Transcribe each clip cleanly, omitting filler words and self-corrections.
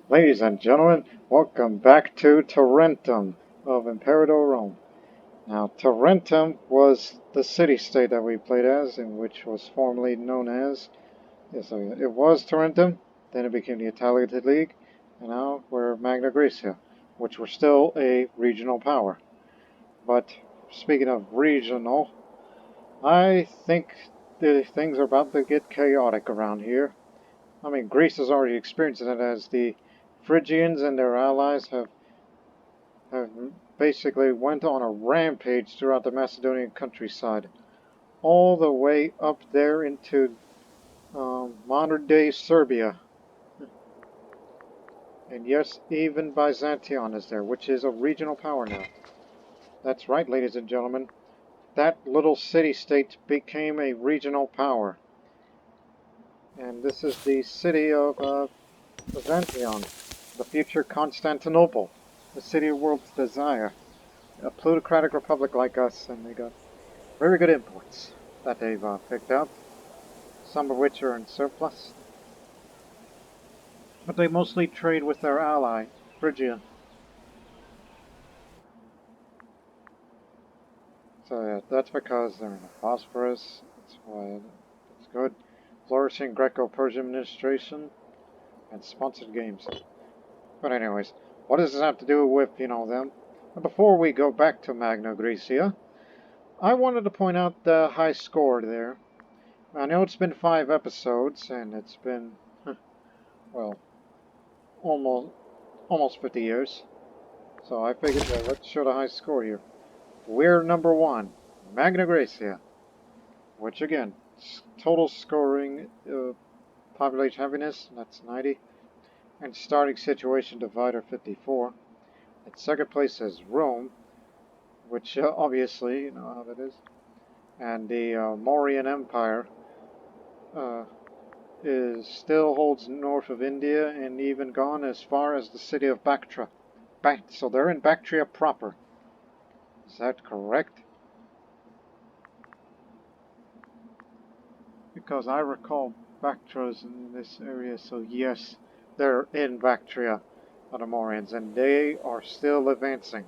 Ladies and gentlemen, welcome back to Tarentum of Imperator Rome. Now, Tarentum was the city-state that we played as, in which was formerly known as... Yes, it was Tarentum, then it became the Untitled League, and now we're Magna Graecia, which were still a regional power. But, speaking of regional, I think things are about to get chaotic around here. I mean, Greece has already experienced it as the Phrygians and their allies have basically went on a rampage throughout the Macedonian countryside, all the way up there into modern-day Serbia. And yes, even Byzantion is there, which is a regional power now. That's right, ladies and gentlemen. That little city-state became a regional power. And this is the city of Byzantion, the future Constantinople, the city of world's desire. A plutocratic republic like us, and they got very good imports that they've picked up, some of which are in surplus. But they mostly trade with their ally, Phrygia. So yeah, that's because they're in a prosperous, that's why it's good. Flourishing Greco-Persian administration and sponsored games. But anyways, what does this have to do with, them? But before we go back to Magna Graecia, I wanted to point out the high score there. I know it's been 5 episodes, and it's been, well, almost 50 years. So I figured, well, let's show the high score here. We're number 1, Magna Graecia, which again, total scoring, population happiness, that's 90, and starting situation divider 54. At second place is Rome, which obviously, you know how that is. And the Mauryan Empire still holds north of India and even gone as far as the city of Bactria. So they're in Bactria proper. Is that correct? Because I recall Bactria's in this area, so yes, they're in Bactria, the Mauryans, and they are still advancing.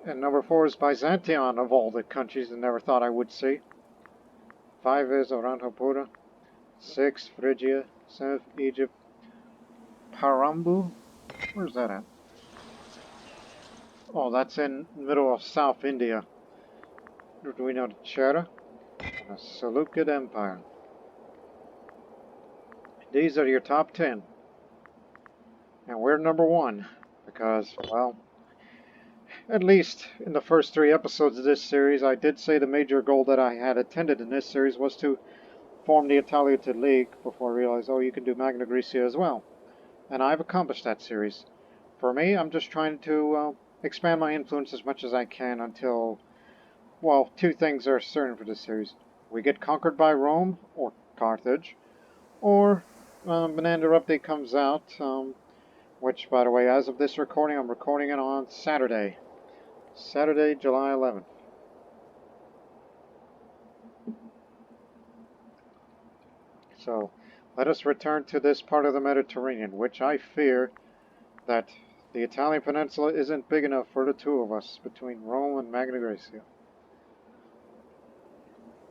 And number 4 is Byzantion, of all the countries I never thought I would see. 5 is Orantopura. 6, Phrygia. 7, Egypt. Parambu? Where's that at? Oh, that's in the middle of South India. Do we know the Chera? And the Seleucid Empire. These are your top 10. And we're number 1. Because, well, at least in the first 3 episodes of this series, I did say the major goal that I had attended in this series was to form the Siceliote League before I realized, oh, you can do Magna Graecia as well. And I've accomplished that series. For me, I'm just trying to expand my influence as much as I can until, well, 2 things are certain for this series. We get conquered by Rome, or Carthage, or Banana Update comes out, which, by the way, as of this recording, I'm recording it on Saturday, July 11th. So, let us return to this part of the Mediterranean, which I fear that the Italian peninsula isn't big enough for the 2 of us, between Rome and Magna Graecia.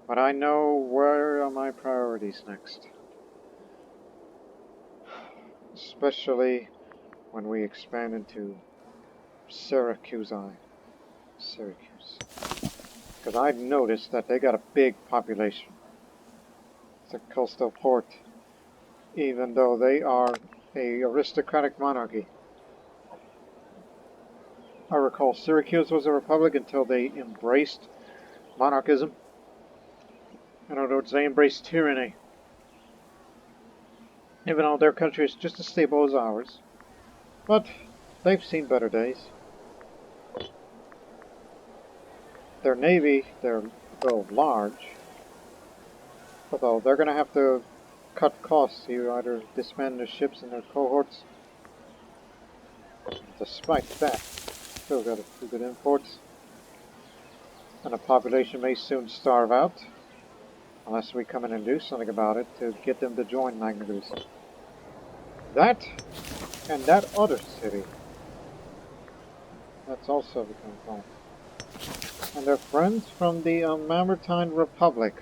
But I know where are my priorities next. Especially when we expand into Syracuse. Because I've noticed that they got a big population. It's a coastal port, even though they are a aristocratic monarchy. I recall Syracuse was a republic until they embraced monarchism. In other words, they embraced tyranny. Even though their country is just as stable as ours. But they've seen better days. Their navy, they're large, although they're going to have to cut costs. You either disband their ships and their cohorts. Despite that, still got a few good imports. And the population may soon starve out. Unless we come in and do something about it to get them to join Magna Graecia. That, and that other city. That's also become problem. And they're friends from the Mamertine Republic,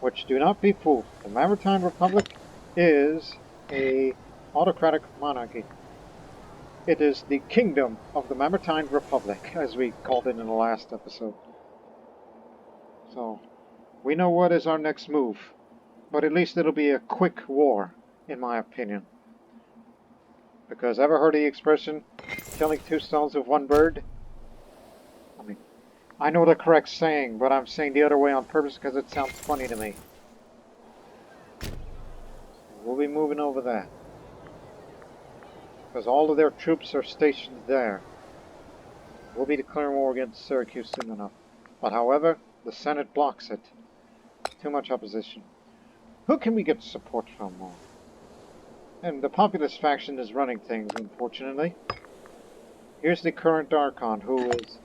which, do not be fooled, the Mamertine Republic is a autocratic monarchy. It is the kingdom of the Mamertine Republic, as we called it in the last episode. So, we know what is our next move, but at least it'll be a quick war, in my opinion. Because ever heard the expression, killing two stones with one bird? I mean, I know the correct saying, but I'm saying the other way on purpose because it sounds funny to me. We'll be moving over there. Because all of their troops are stationed there. We'll be declaring war against Syracuse soon enough. But however, the Senate blocks it. Too much opposition. Who can we get support from more? And the populist faction is running things, unfortunately. Here's the current Archon, who is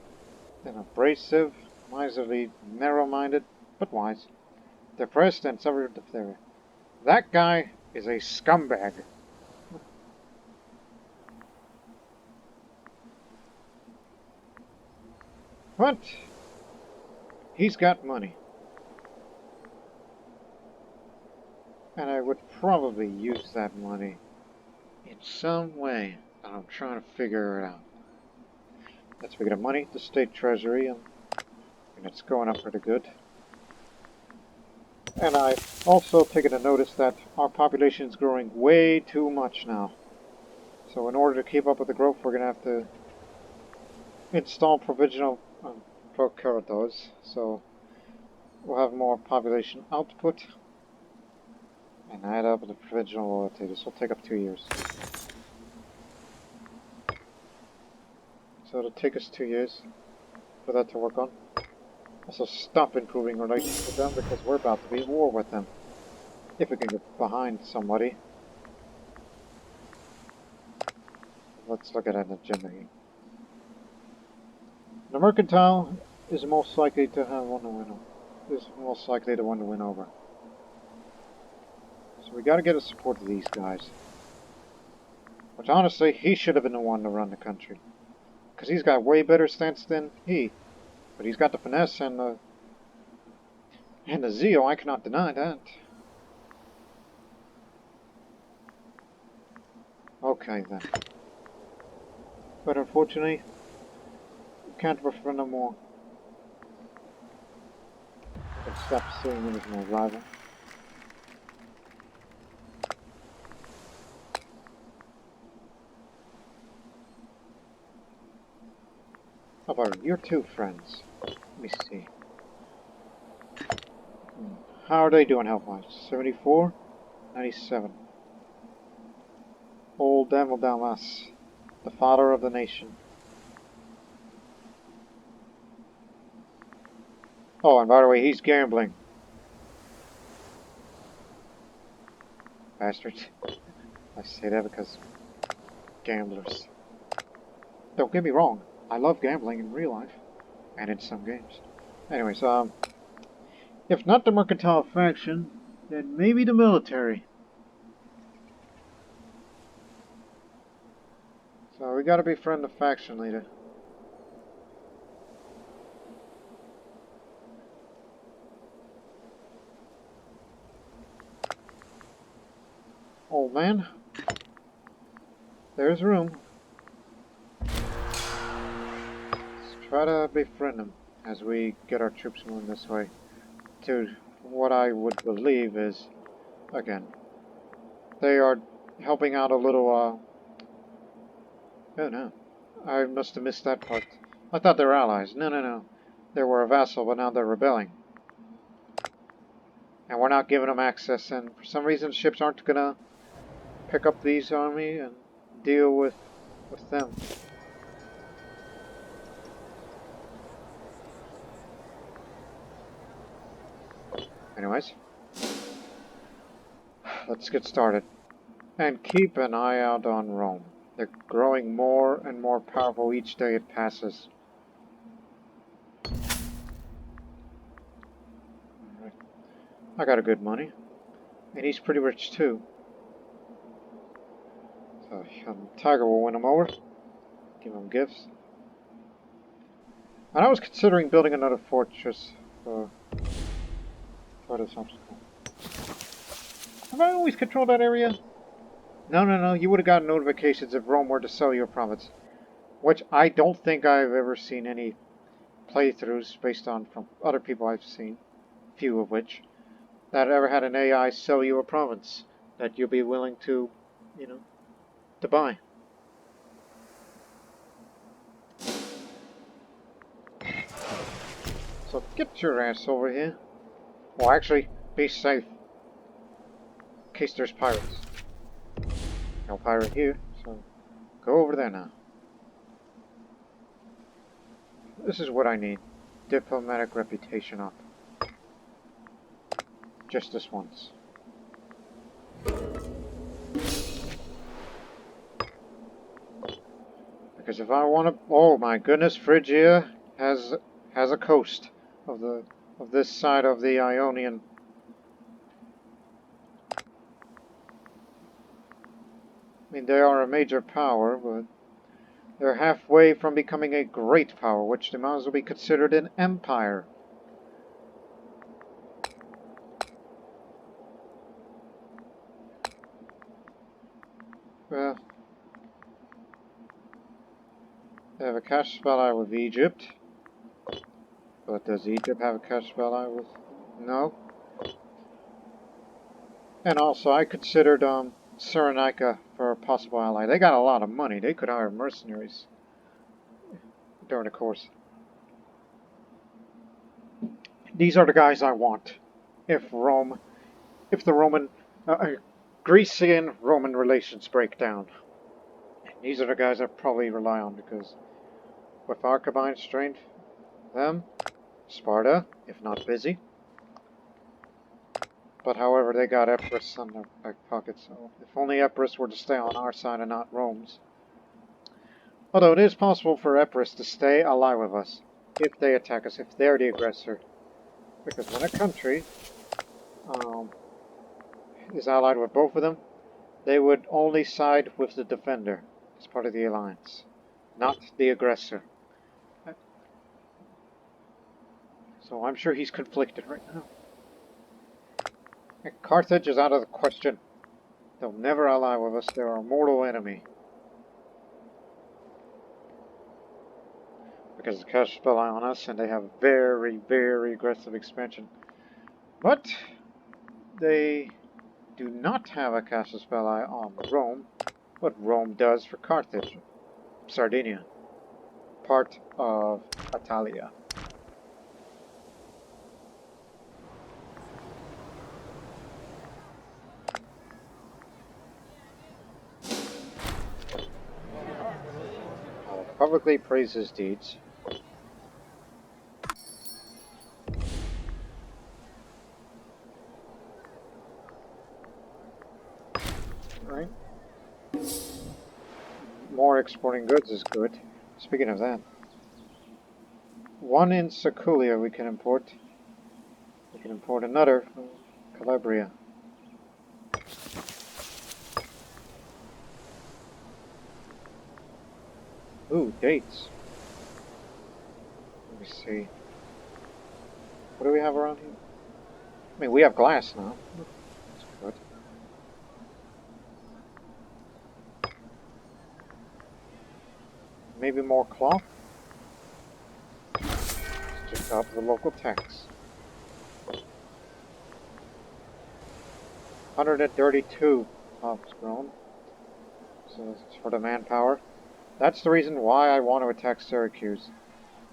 an abrasive, miserly, narrow-minded, but wise. Depressed and suffered of diphtheria. That guy is a scumbag. But he's got money. And I would probably use that money in some way. And I'm trying to figure it out. Let's figure the money, the state treasury, and it's going up pretty good. And I also taken a notice that our population is growing way too much now. So in order to keep up with the growth, we're going to have to install provisional procurators. So we'll have more population output and add up the provisional loyalty. This will take up 2 years. So it'll take us 2 years for that to work on. Also stop improving relations with them because we're about to be at war with them. If we can get behind somebody. Let's look at an agenda here. The mercantile is most likely to have one to win over. Is most likely the one to win over. So we gotta get a support to these guys. Which honestly, he should have been the one to run the country. Because he's got way better stance than he. But he's got the finesse and the zeal, I cannot deny that. Okay then. But unfortunately, we can't refer no more. Let's stop seeing him as my rival. How about your two friends? Let me see. How are they doing health-wise? 74? 97. Old Devil Damas, the father of the nation. Oh, and by the way, he's gambling. Bastards. I say that because gamblers. Don't get me wrong, I love gambling in real life. And in some games. Anyways, if not the mercantile faction, then maybe the military. So we gotta befriend the faction leader. Old man. There's room. Let's try to befriend him as we get our troops moving this way. To what I would believe is, again, they are helping out a little, oh no. I must have missed that part. I thought they were allies. No. They were a vassal, but now they're rebelling. And we're not giving them access, and for some reason ships aren't gonna pick up these army and deal with them. Anyways, let's get started. And keep an eye out on Rome. They're growing more and more powerful each day it passes. Alright. I got a good money. And he's pretty rich too. So Tiger will win him over. Give him gifts. And I was considering building another fortress for this obstacle. Have I always controlled that area? No. You would have gotten notifications if Rome were to sell your province. Which I don't think I've ever seen any playthroughs based on from other people I've seen. Few of which. That ever had an AI sell you a province that you'll be willing to, to buy. So get your ass over here. Well, actually, be safe. In case there's pirates. No pirate here, so go over there now. This is what I need. Diplomatic reputation up. Just this once. Because if I want to... Oh my goodness, Phrygia has a coast of this side of the Ionian. I mean, they are a major power, but they're halfway from becoming a great power, which they might as well be considered an empire. Well, they have a cash ally with Egypt. But does Egypt have a cash ally with... No. And also, I considered Cyrenaica for a possible ally. They got a lot of money. They could hire mercenaries during the course. These are the guys I want. If the Grecian-Roman relations break down. These are the guys I probably rely on because with our combined strength, them, Sparta, if not busy. But however, they got Epirus on their back pocket, so if only Epirus were to stay on our side and not Rome's. Although it is possible for Epirus to stay ally with us if they attack us, if they're the aggressor. Because when a country is allied with both of them, they would only side with the defender as part of the alliance, not the aggressor. So I'm sure he's conflicted right now. And Carthage is out of the question. They'll never ally with us. They're our mortal enemy. Because the cash ally on us, and they have very, very aggressive expansion. But they do not have a casus belli on Rome, but Rome does for Carthage, Sardinia, part of Italia. I'll publicly praise his deeds. Right. More exporting goods is good. Speaking of that, one in Sicily we can import. We can import another from Calabria. Ooh, dates. Let me see. What do we have around here? I mean, we have glass now. That's good. Maybe more cloth? It's just up the local tax. 132 hops grown. So it's for the manpower. That's the reason why I want to attack Syracuse.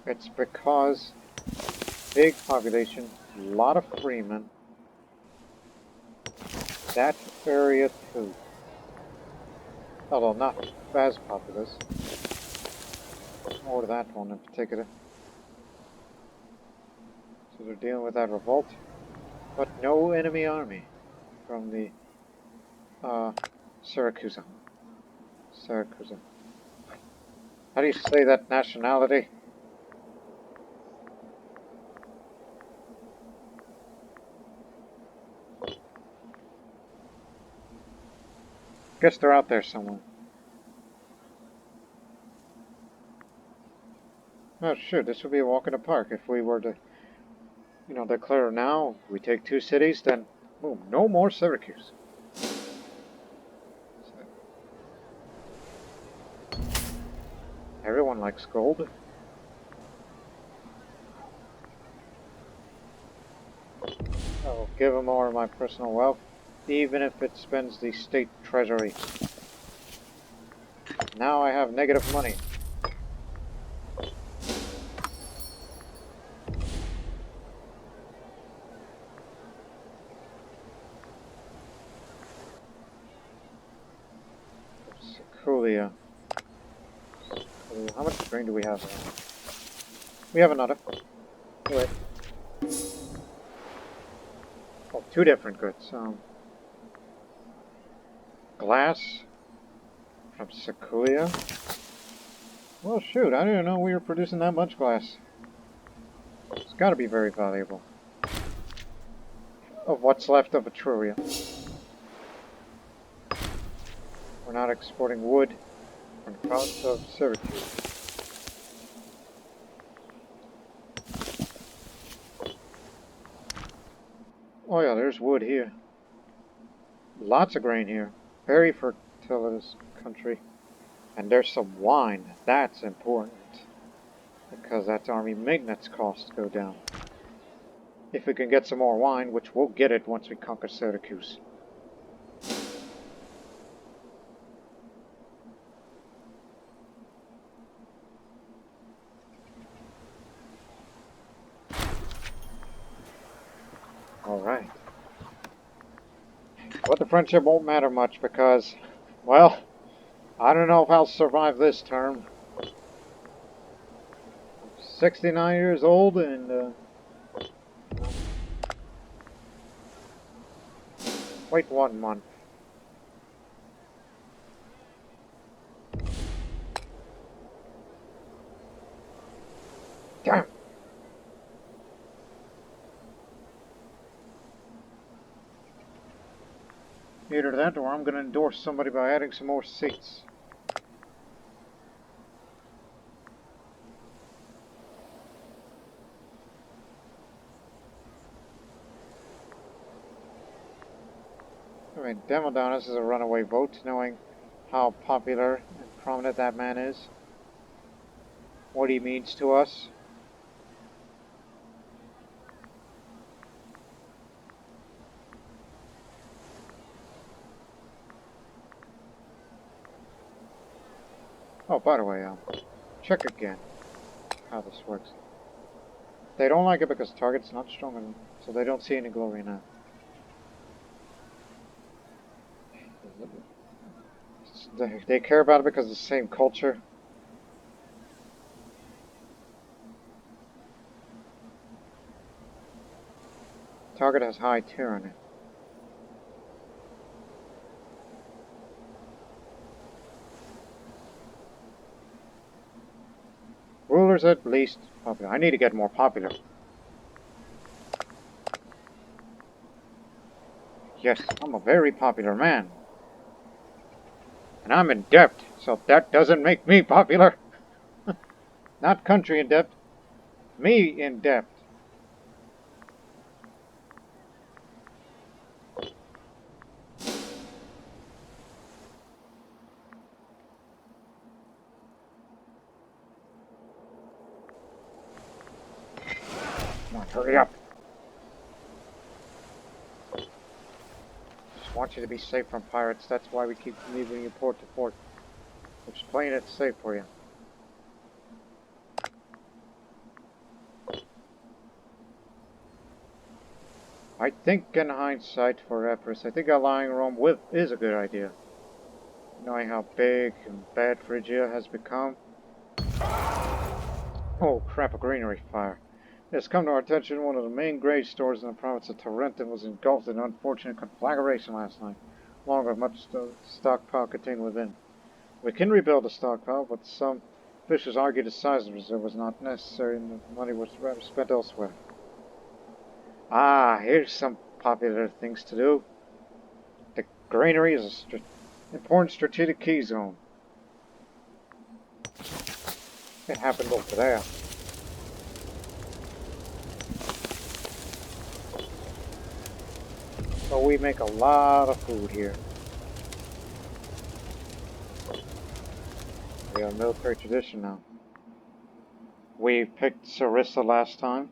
It's because big population, a lot of freemen. That area too. Although not as populous. Or that one in particular. So they're dealing with that revolt. But no enemy army from the Syracuse. Syracuse. How do you say that nationality? Guess they're out there somewhere. Oh shoot, this would be a walk in the park if we were to, declare now. We take 2 cities, then boom, no more Syracuse. Everyone likes gold. I will give him more of my personal wealth, even if it spends the state treasury. Now I have negative money. Sicelia. How much grain do we have? We have another. Wait. Oh, 2 different goods. Glass from Sicelia. Well, shoot, I didn't know we were producing that much glass. It's got to be very valuable. Of what's left of Etruria. We're not exporting wood from the province of Syracuse. Oh yeah, there's wood here. Lots of grain here. Very fertilitous country. And there's some wine. That's important. Because that's army maintenance costs go down. If we can get some more wine, which we'll get it once we conquer Syracuse. Alright. But the friendship won't matter much because, well, I don't know if I'll survive this term. I'm 69 years old and, wait 1 month. Damn! Either that or I'm going to endorse somebody by adding some more seats. I mean, Demodonus is a runaway vote, knowing how popular and prominent that man is. What he means to us. Oh, by the way, check again how this works. They don't like it because the target's not strong enough, so they don't see any glory in that. They care about it because it's the same culture. Target has high tyranny. Rulers at least popular. I need to get more popular. Yes, I'm a very popular man. And I'm in debt, so that doesn't make me popular. Not country in debt. Me in debt. Come on, hurry up. Just want you to be safe from pirates. That's why we keep moving you port to port. Which is playing it safe for you. I think in hindsight for Epirus, I think allying Rome with is a good idea. Knowing how big and bad Phrygia has become. Oh crap, a granary fire. It has come to our attention one of the main grain stores in the province of Tarentum was engulfed in an unfortunate conflagration last night, along with much stockpile contained within. We can rebuild the stockpile, but some officials argue the size of the reserve was not necessary and the money was rather spent elsewhere. Ah, here's some popular things to do. The granary is Important strategic key zone. It happened over there. So we make a lot of food here. We have a military tradition now. We picked Sarissa last time.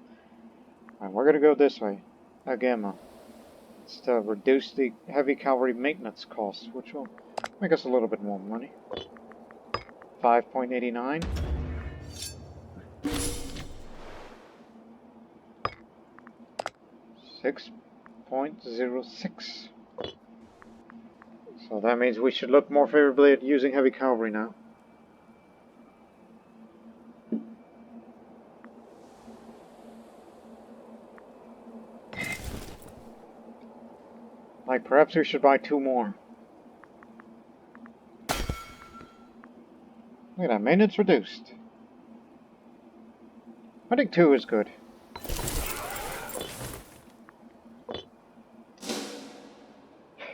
And we're going to go this way. Again, it's to reduce the heavy cavalry maintenance costs, which will make us a little bit more money. 5.89. .06. So that means we should look more favorably at using heavy cavalry now. Like, perhaps we should buy 2 more. Look at that, maintenance reduced. I think 2 is good.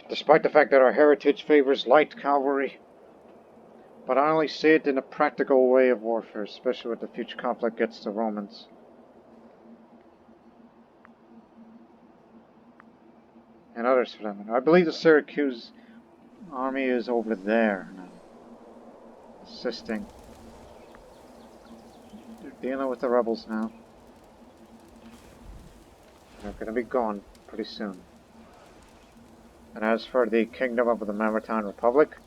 Despite the fact that our heritage favors light cavalry. But I only see it in a practical way of warfare, especially when the future conflict gets to Romans. And others for that matter. I believe the Syracuse army is over there now. Assisting. They're dealing with the rebels now. They're going to be gone pretty soon. And as for the Kingdom of the Mamertine Republic,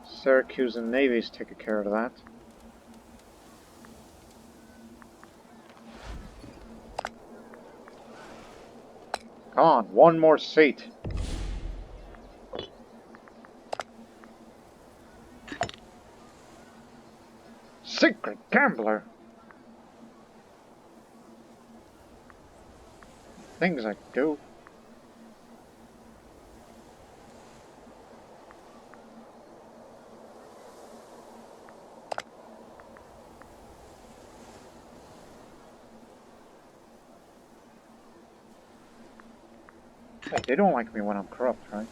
Syracuse and Navy's taking care of that. Come on, 1 more seat. Secret gambler. Things I do. Hey, they don't like me when I'm corrupt, right?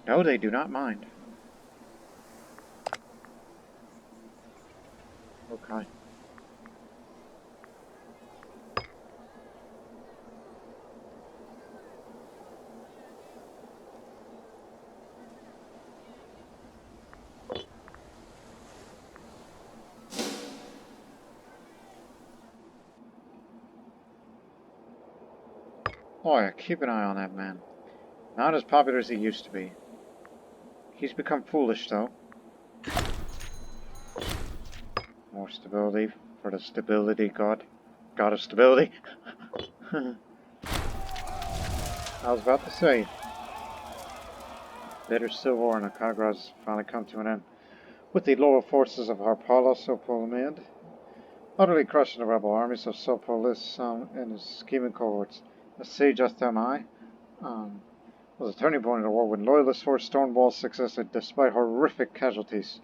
No, they do not mind. Okay. Oh yeah, keep an eye on that man. Not as popular as he used to be. He's become foolish, though. More stability for the stability god. God of stability. I was about to say. Bitter civil war in Acagra has finally come to an end. With the loyal forces of Harpala Sopolimid utterly crushing the rebel armies of Sopolis and his scheming cohorts. The siege of Thermae was a turning point in the war when loyalists forced Stonewall's success despite horrific casualties.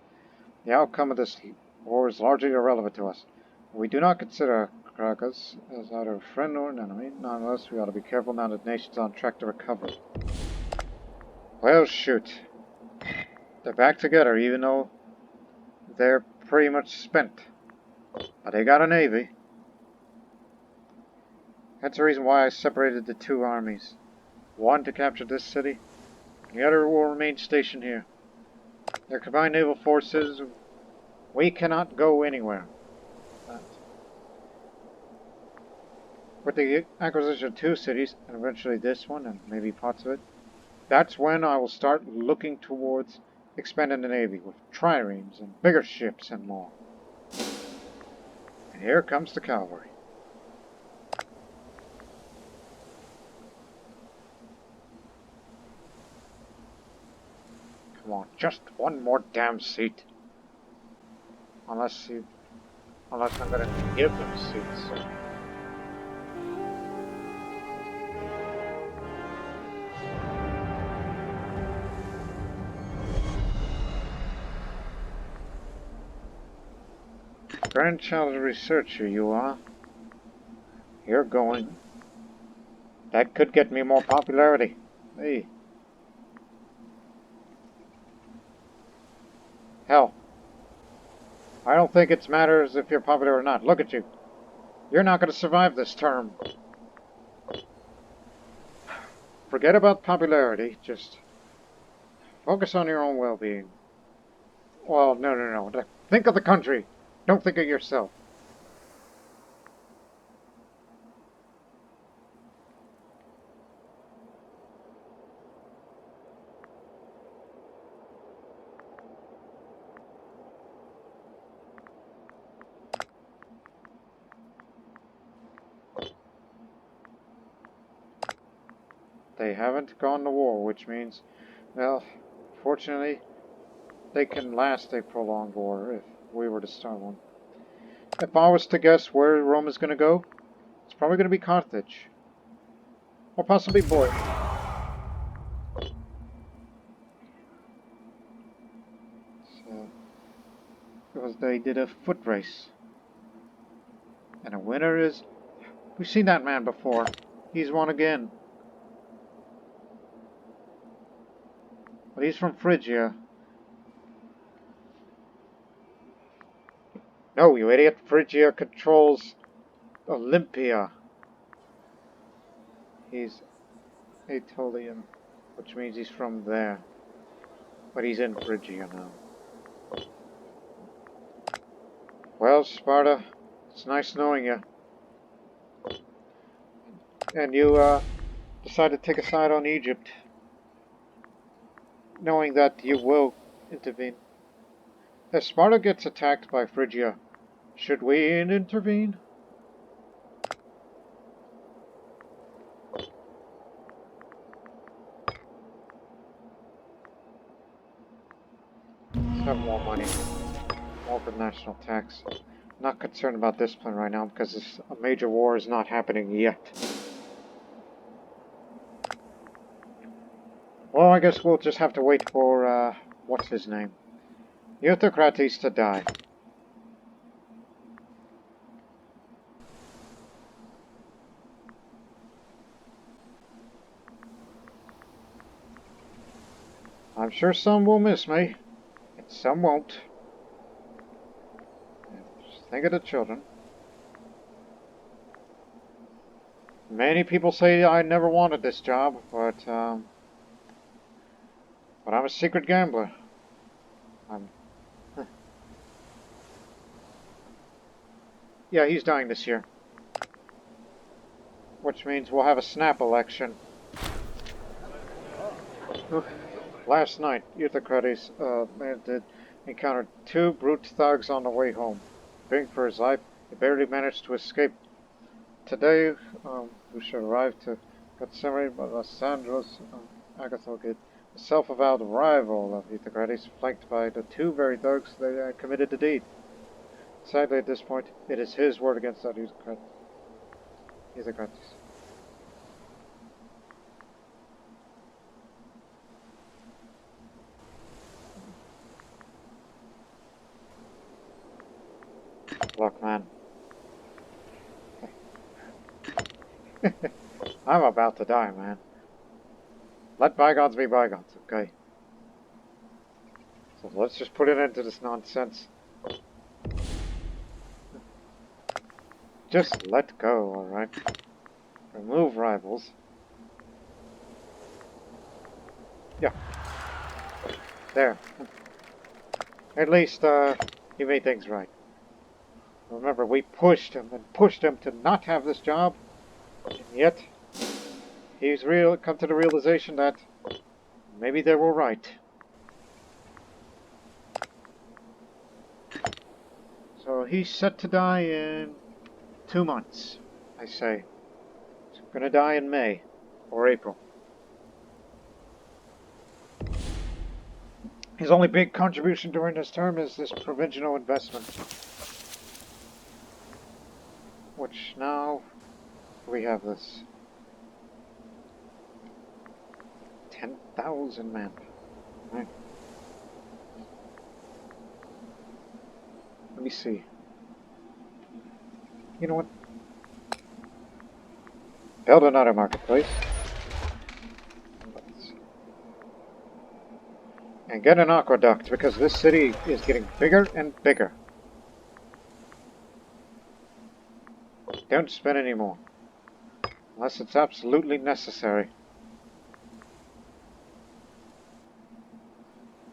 The outcome of this war is largely irrelevant to us. We do not consider Cracus as either a friend or an enemy. Nonetheless, we ought to be careful now that the nation's on track to recover. Well, shoot. They're back together, even though they're pretty much spent. But they got a navy. That's the reason why I separated the 2 armies. One to capture this city, the other will remain stationed here. Their combined naval forces, we cannot go anywhere. With the acquisition of 2 cities, and eventually this one, and maybe parts of it, that's when I will start looking towards expanding the navy with triremes and bigger ships and more. And here comes the cavalry. Come on, just 1 more damn seat. Unless I'm gonna give them seats. Grandchild of a researcher, you are. You're going. That could get me more popularity. Hey, Hell, I don't think it matters if you're popular or not. Look at you. You're not going to survive this term. Forget about popularity. Just focus on your own well-being. Well, no. Think of the country. Don't think of yourself. They haven't gone to war, which means, well, fortunately, they can last a prolonged war if we were to start one. If I was to guess where Rome is going to go, it's probably going to be Carthage. Or possibly Boy. So, because they did a foot race. And a winner is... We've seen that man before. He's won again. But he's from Phrygia. No, you idiot. Phrygia controls Olympia. He's Aetolian, which means he's from there. But he's in Phrygia now. Well, Sparta, it's nice knowing you. And you decided to take a side on Egypt, knowing that you will intervene. If Sparta gets attacked by Phrygia, should we intervene? Let's have more money. More for national tax. Not concerned about discipline right now because a major war is not happening yet. Well, I guess we'll just have to wait for, what's his name? Euthycrates to die. I'm sure some will miss me, and some won't. Just think of the children. Many people say I never wanted this job, but I'm a secret gambler. Yeah, he's dying this year. Which means we'll have a snap election. Last night, Euthycrates encountered two brute thugs on the way home. Fearing for his life, he barely managed to escape. Today, who should arrive to Gethsemane by Lysandros Agathocid, a self-avowed rival of Euthycrates, flanked by the two very thugs that committed the deed. Sadly, at this point, it is his word against that Euthycrates. Look, man. I'm about to die, man. Let bygones be bygones, okay? So let's just put an end to this nonsense. Just let go, alright? Remove rivals. Yeah. There. At least, he made things right. Remember, we pushed him and pushed him to not have this job, and yet he's come to the realization that maybe they were right. So he's set to die in 2 months, I say. He's gonna die in May or April. His only big contribution during this term is this provincial investment. Which now we have this 10,000 men. Right. Let me see. You know what? Build another marketplace. And get an aqueduct, because this city is getting bigger and bigger. Don't spend any more. Unless it's absolutely necessary.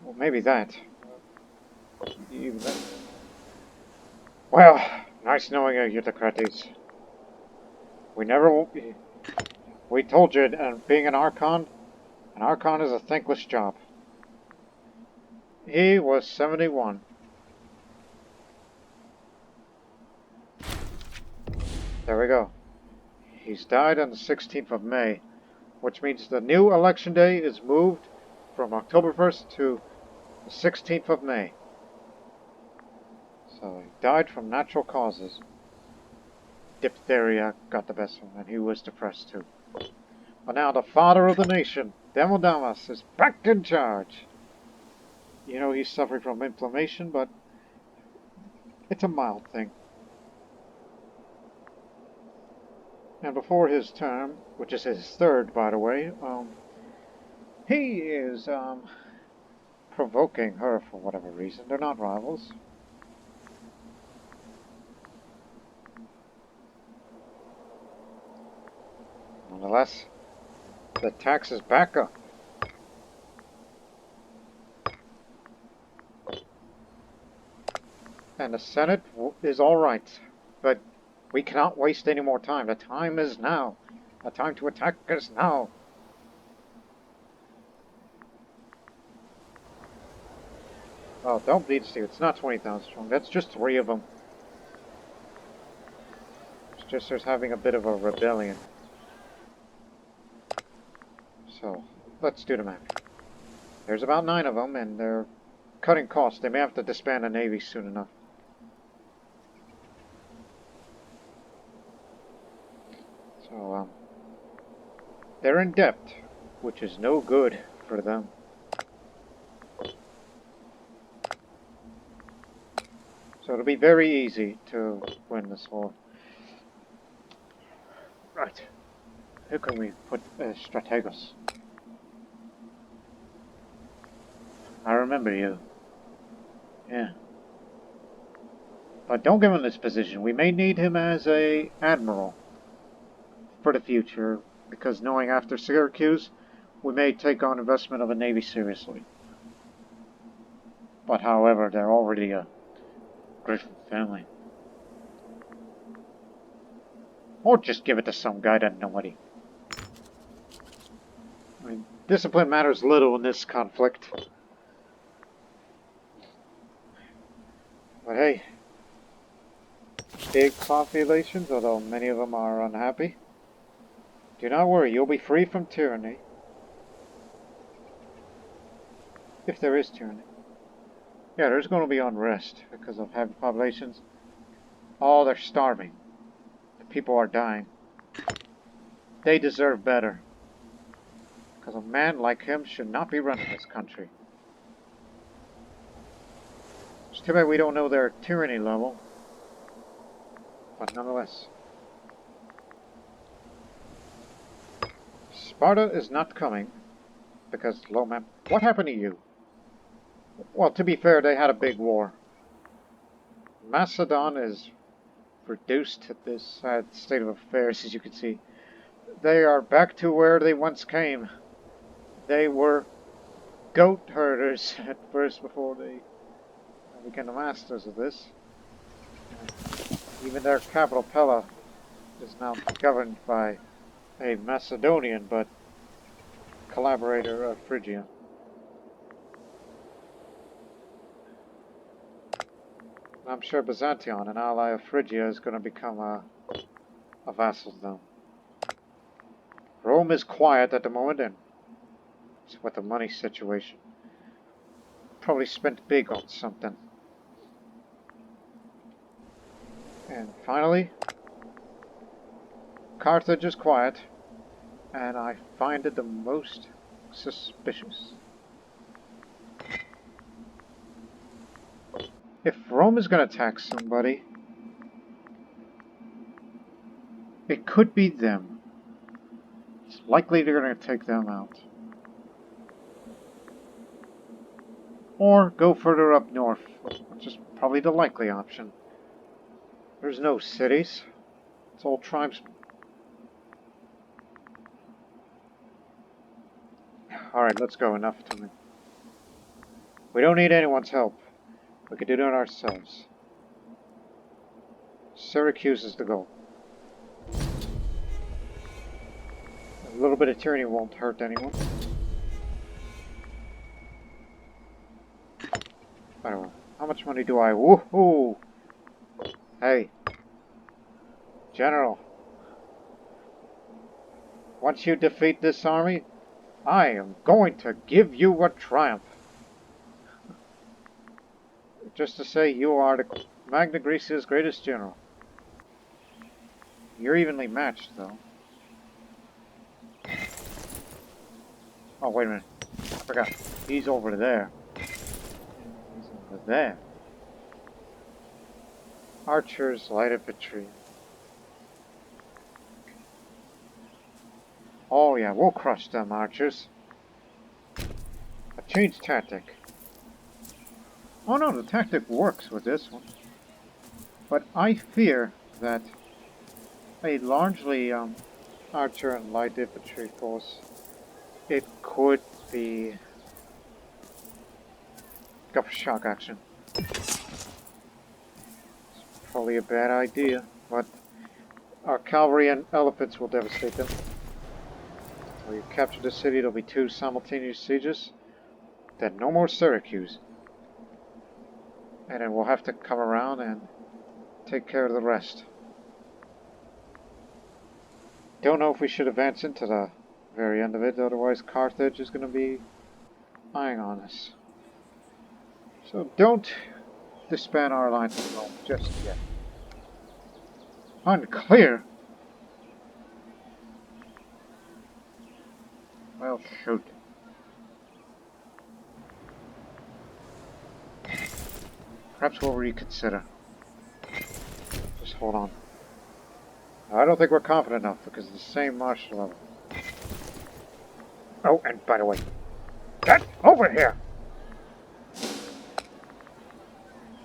Well, maybe that. Well, nice knowing you, Eutycrates. We told you, being an Archon is a thankless job. He was 71. There we go. He's died on the 16th of May, which means the new election day is moved from October 1st to the 16th of May. So he died from natural causes. Diphtheria got the best of him, and he was depressed too. But now the father of the nation, Demodamas, is back in charge. You know he's suffering from inflammation, but it's a mild thing. And before his term, which is his third, by the way, he is, provoking her for whatever reason. They're not rivals. Nonetheless, the tax is back up. And the Senate is alright. But we cannot waste any more time. The time is now. The time to attack is now. Oh, don't be deceived. It's not 20,000 strong. That's just 3 of them. It's just there's having a bit of a rebellion. So, let's do the math. There's about 9 of them, and they're cutting costs. They may have to disband the Navy soon enough. So, they're in debt, which is no good for them. So it'll be very easy to win this war. Right. Who can we put as Strategos? I remember you. Yeah. But don't give him this position. We may need him as a admiral for the future, because knowing after Syracuse, we may take on investment of a navy seriously. But however, they're already a great family. Or just give it to some guy that nobody. I mean, discipline matters little in this conflict. But hey, big populations, although many of them are unhappy. Do not worry, you'll be free from tyranny. If there is tyranny. Yeah, there's going to be unrest because of heavy populations. Oh, they're starving. The people are dying. They deserve better. Because a man like him should not be running this country. It's too bad we don't know their tyranny level. But nonetheless. Sparta is not coming. Because, low man, what happened to you? Well, to be fair, they had a big war. Macedon is reduced to this sad state of affairs, as you can see. They are back to where they once came. They were goat herders at first before they became the masters of this. Even their capital, Pella, is now governed by a Macedonian but collaborator of Phrygia. I'm sure Byzantion, an ally of Phrygia, is going to become a vassal of them. Rome is quiet at the moment, and it's with the money situation. Probably spent big on something. And finally, Carthage is quiet, and I find it the most suspicious. If Rome is going to attack somebody, it could be them. It's likely they're going to take them out. or go further up north, which is probably the likely option. There's no cities. It's all tribes. Alright, let's go. Enough to me. We don't need anyone's help. We can do it ourselves. Syracuse is the goal. A little bit of tyranny won't hurt anyone. By the way, how much money do I... Woohoo! Hey. General. Once you defeat this army, I am going to give you a triumph. Just to say, you are the Magna Graecia's greatest general. You're evenly matched, though. Oh, wait a minute. I forgot. He's over there. He's over there. Archers, light infantry. Oh yeah, we'll crush them, archers. A changed tactic. Oh no, the tactic works with this one. But I fear that a largely archer and light infantry force, it could be... Go for shock action. It's probably a bad idea, but our cavalry and elephants will devastate them. We capture the city, there'll be 2 simultaneous sieges. Then no more Syracuse. And then we'll have to come around and take care of the rest. Don't know if we should advance into the very end of it, otherwise Carthage is going to be eyeing on us. So don't disband our alliance with Rome just yet. Unclear? Well, shoot. Perhaps we'll reconsider. Just hold on. I don't think we're confident enough because of the same martial level. Oh, and by the way, get over here!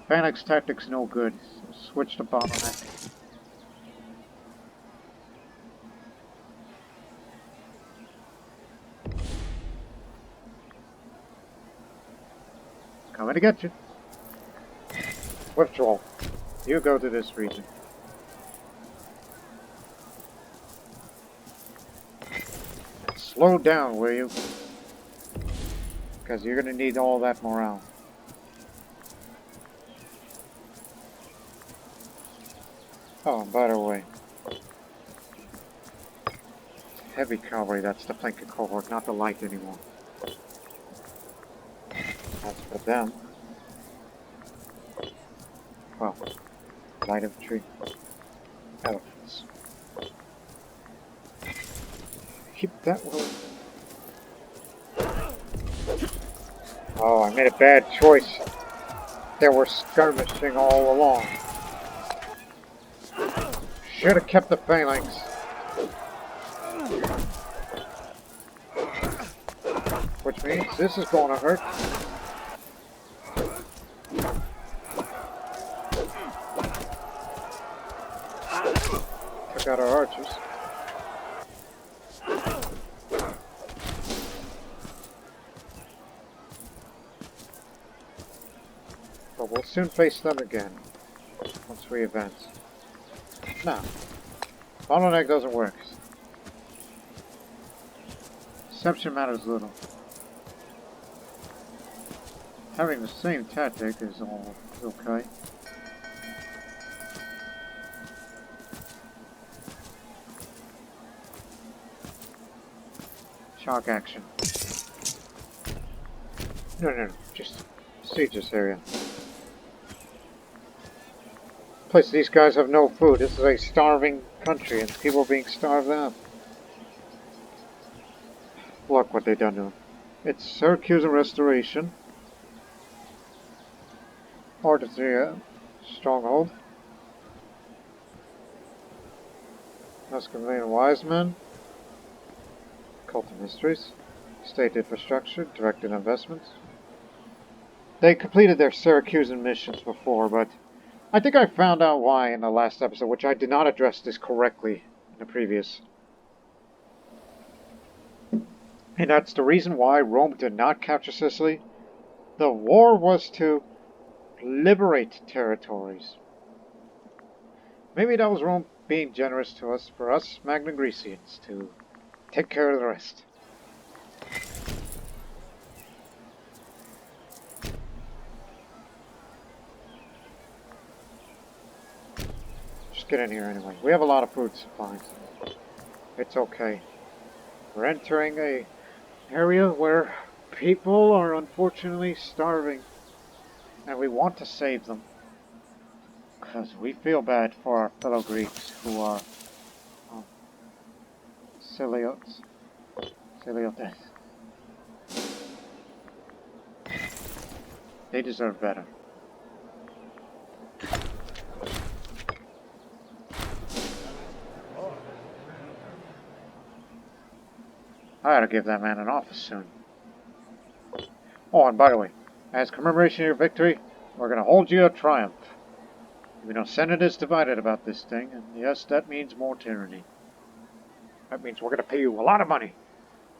Phalanx tactics no good. So switch to bottleneck. Coming to get you. Withdraw. You go to this region. Slow down, will you? Because you're going to need all that morale. Oh, by the way. Heavy cavalry, that's the flanking cohort, not the light anymore. As for them, well, light infantry, elephants. Keep that one. Oh, I made a bad choice. They were skirmishing all along. Should have kept the phalanx. Which means this is going to hurt. Took out our archers. But we'll soon face them again once we advance. Now, bottleneck doesn't work. Deception matters little. Having the same tactic is all okay. Shock action. No, just siege this area. Plus, these guys have no food. This is a starving country, and people are being starved out. Look what they've done to them. It's Syracuse and Restoration. Order stronghold. Muscovine wise men. Cult of mysteries. State infrastructure. Directed investments. They completed their Syracusan missions before, but I think I found out why in the last episode, which I did not address this correctly in the previous. And that's the reason why Rome did not capture Sicily. The war was to liberate territories. Maybe that was Rome being generous to us, for us Magna Graecians, to take care of the rest. Just get in here anyway. We have a lot of food supplies. It's okay. We're entering a area where people are unfortunately starving, and we want to save them. Because we feel bad for our fellow Greeks who are Siceliotes. They deserve better. I ought to give that man an office soon. Oh, and by the way, as commemoration of your victory, we're going to hold you a triumph. You know, Senate is divided about this thing, and yes, that means more tyranny. That means we're going to pay you a lot of money.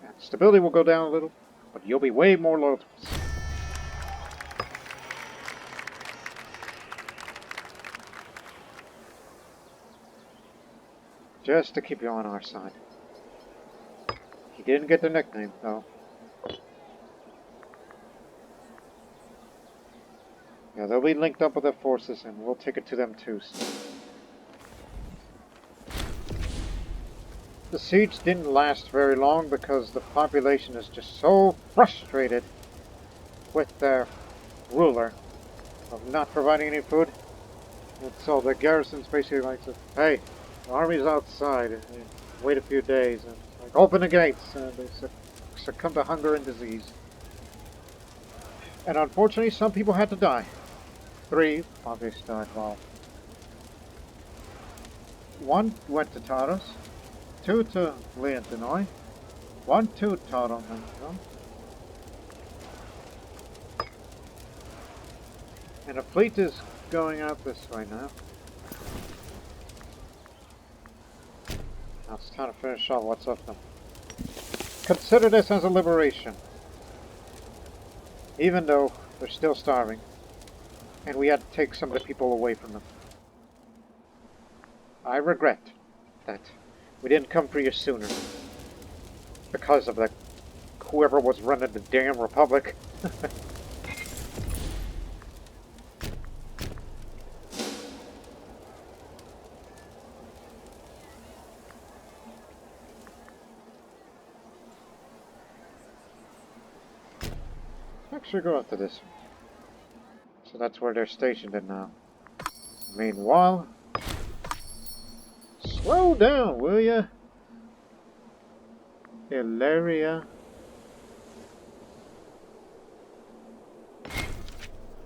And stability will go down a little, but you'll be way more loyal to us. Just to keep you on our side. He didn't get the nickname, though. Yeah, they'll be linked up with their forces, and we'll take it to them too soon. The siege didn't last very long because the population is just so frustrated with their ruler of not providing any food. And so the garrison's basically like, hey, the army's outside, and wait a few days, and like, open the gates, and they succumb to hunger and disease. And unfortunately, some people had to die. 3 obviously died well. 1 went to Taurus, 2 to Leontinoi, 1 to Tarentum. And a fleet is going out this way now. Now it's time to finish off what's left of them. Consider this as a liberation. Even though they're still starving. And we had to take some of the people away from them. I regret that we didn't come for you sooner. Because of the whoever was running the damn republic. Actually go after this. So that's where they're stationed in now. Meanwhile, slow down, will ya? Ilaria.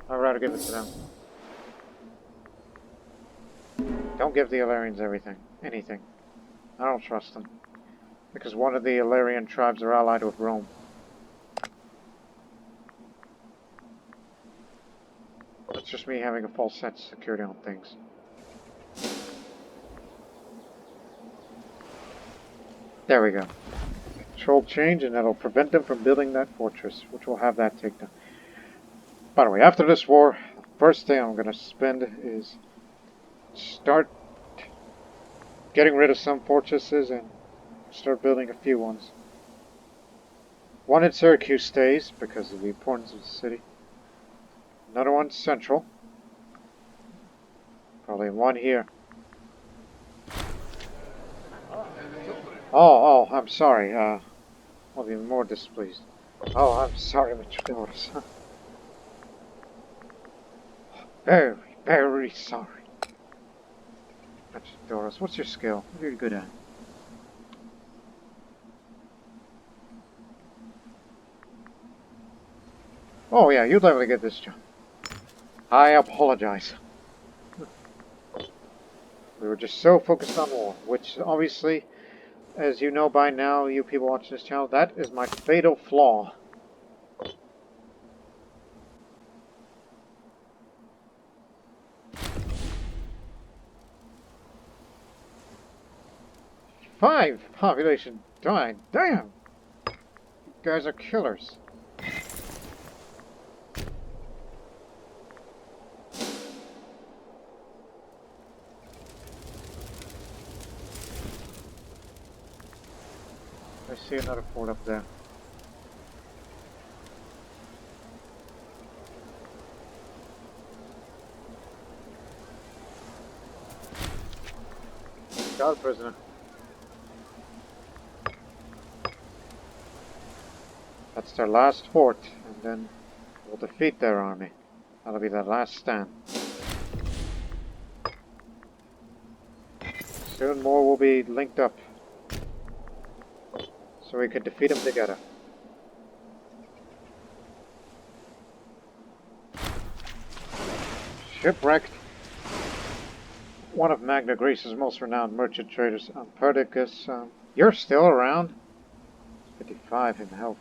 I'd rather give it to them. Don't give the Illyrians anything. I don't trust them. Because one of the Illyrian tribes are allied with Rome. It's just me having a false sense of security on things. There we go. Control change, and that'll prevent them from building that fortress, which will have that taken down. By the way, after this war, the first thing I'm going to spend is start getting rid of some fortresses and start building a few ones. 1 in Syracuse stays because of the importance of the city. Another one central. Probably 1 here. Oh, I'm sorry. I'll be more displeased. Oh, I'm sorry, Metrodorus. Very, very sorry. Metrodorus, what's your skill? What are you good at? Oh yeah, you'll definitely get this job. I apologize. We were just so focused on war, which obviously, as you know by now, you people watching this channel, that is my fatal flaw. 5 population died. Damn! You guys are killers. I see another fort up there. Got a prisoner. That's their last fort, and then we'll defeat their army. That'll be their last stand. Soon more will be linked up, so we can defeat them together. Shipwrecked. One of Magna Graecia's most renowned merchant traders, Imperator, you're still around? 55 in health.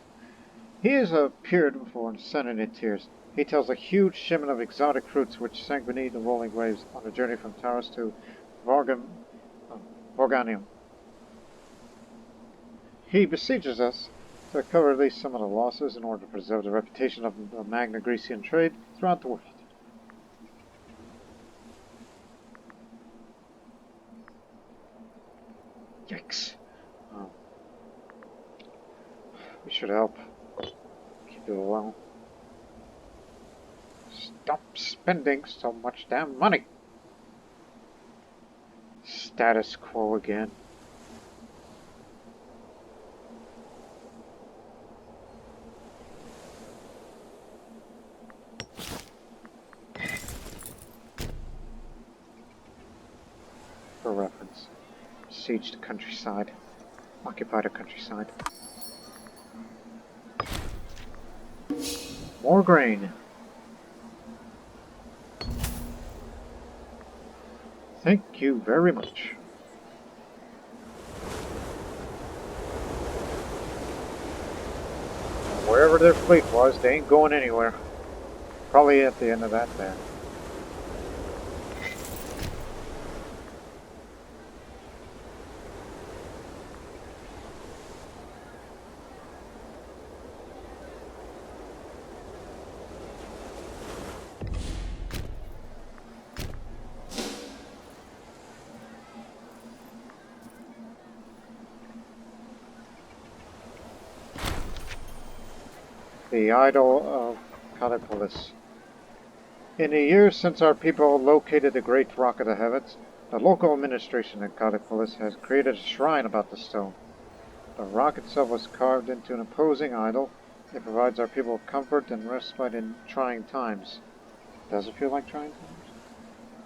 He has appeared before in Senate tears. He tells a huge shipment of exotic fruits which sank beneath the rolling waves on a journey from Taurus to Vorganium. He besieges us to recover at least some of the losses in order to preserve the reputation of the Magna Graecian trade throughout the world. Yikes. We should help. Keep it alone. Stop spending so much damn money. Status quo again. For reference, besieged the countryside, occupied a countryside. More grain. Thank you very much. Wherever their fleet was, they ain't going anywhere. Probably at the end of that then. The idol of Callipolis. In the years since our people located the great rock of the heavens, the local administration in Callipolis has created a shrine about the stone. The rock itself was carved into an imposing idol. It provides our people comfort and respite in trying times. Does it feel like trying times?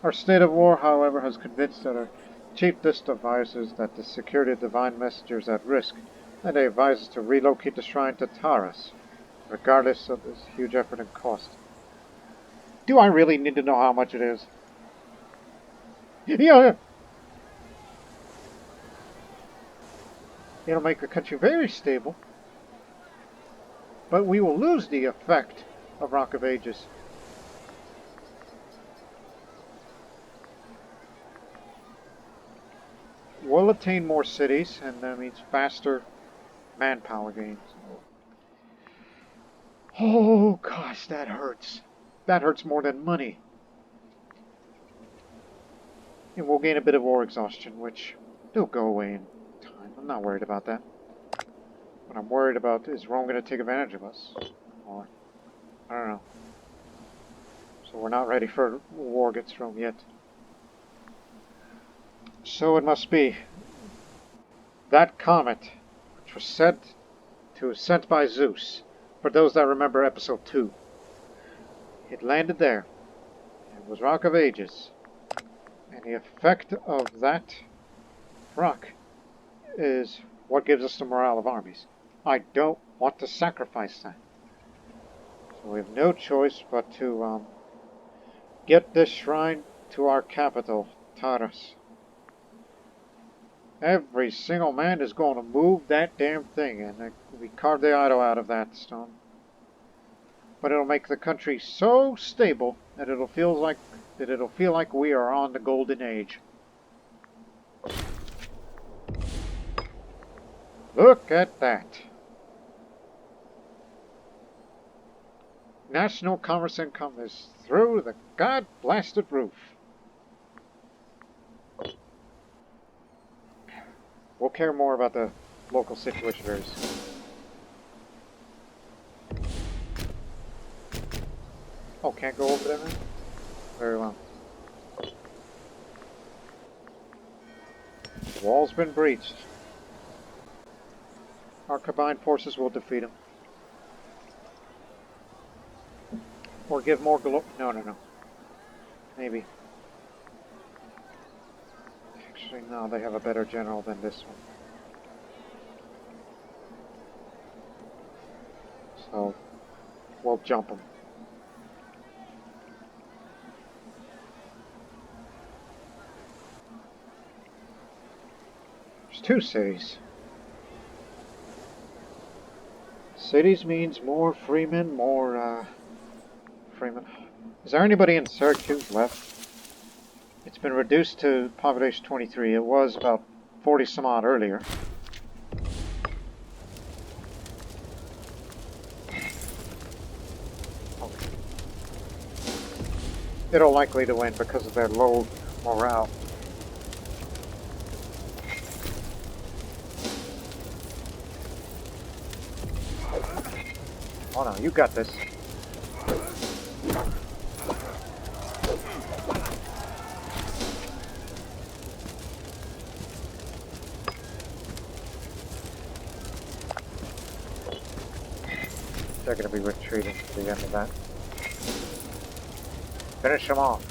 Our state of war, however, has convinced our chief list of advisors that the security of divine messengers is at risk, and they advise us to relocate the shrine to Taurus, regardless of this huge effort and cost. Do I really need to know how much it is? Yeah. It'll make the country very stable, but we will lose the effect of Rock of Ages. We'll attain more cities, and that means faster manpower gains. Oh gosh, that hurts. That hurts more than money. And we'll gain a bit of war exhaustion, which will go away in time. I'm not worried about that. What I'm worried about is Rome going to take advantage of us. Or, I don't know. So we're not ready for war against Rome yet. So it must be. That comet, which was sent by Zeus, for those that remember episode 2. It landed there. It was Rock of Ages. And the effect of that rock is what gives us the morale of armies. I don't want to sacrifice that. So we have no choice but to get this shrine to our capital, Taurus. Every single man is going to move that damn thing, and we carve the idol out of that stone. But it'll make the country so stable that it'll feel like we are on the golden age. Look at that. National commerce income is through the god-blasted roof. We'll care more about the local situation very soon. Oh, can't go over there, man? Very well. The wall's been breached. Our combined forces will defeat him. Or give more glory. No. Maybe. Actually, no, they have a better general than this one. So, we'll jump them. There's 2 cities. Cities means more freemen, more, freemen. Is there anybody in Syracuse left? It's been reduced to population 23. It was about 40 some odd earlier. Okay. It'll likely to win because of their low morale. Oh no, you got this. They're going to be retreating to the end of that. Finish them off.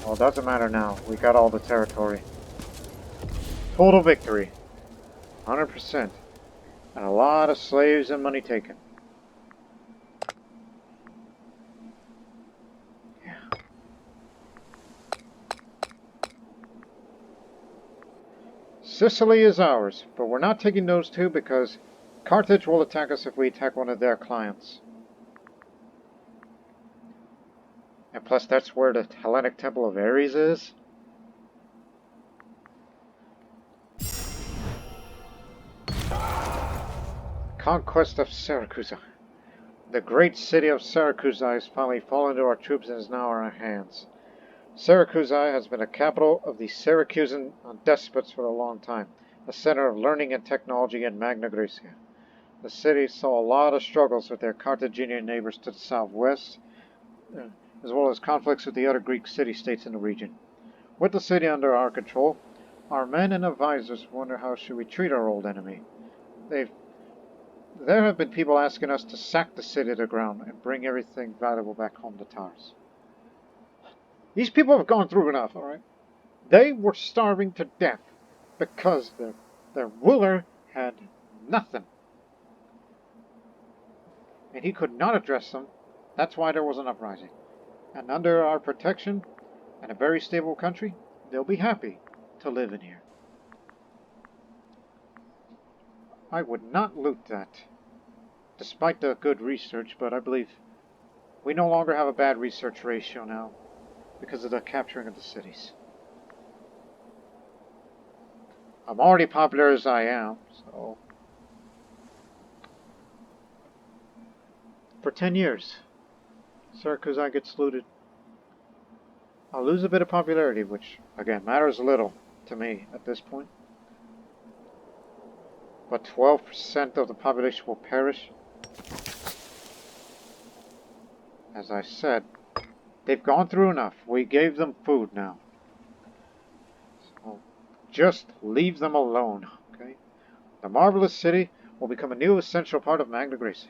Well, it doesn't matter now. We got all the territory. Total victory. 100%. And a lot of slaves and money taken. Yeah. Sicily is ours, but we're not taking those 2 because Carthage will attack us if we attack one of their clients. And plus, that's where the Hellenic Temple of Ares is. Conquest of Syracuse. The great city of Syracuse has finally fallen to our troops and is now in our hands. Syracuse has been a capital of the Syracusan despots for a long time, a center of learning and technology in Magna Graecia. The city saw a lot of struggles with their Carthaginian neighbors to the southwest, as well as conflicts with the other Greek city-states in the region. With the city under our control, our men and advisors wonder how should we treat our old enemy. There have been people asking us to sack the city to the ground and bring everything valuable back home to Tars. These people have gone through enough, alright? They were starving to death because their ruler had nothing. And he could not address them. That's why there was an uprising. And under our protection, and a very stable country, they'll be happy to live in here. I would not loot that, despite the good research, but I believe we no longer have a bad research ratio now because of the capturing of the cities. I'm already popular as I am, so... For 10 years, Syracuse gets looted. I'll lose a bit of popularity, which, again, matters little to me at this point. But 12% of the population will perish. As I said, they've gone through enough. We gave them food now. So just leave them alone, okay? The marvelous city will become a new essential part of Magna Graecia.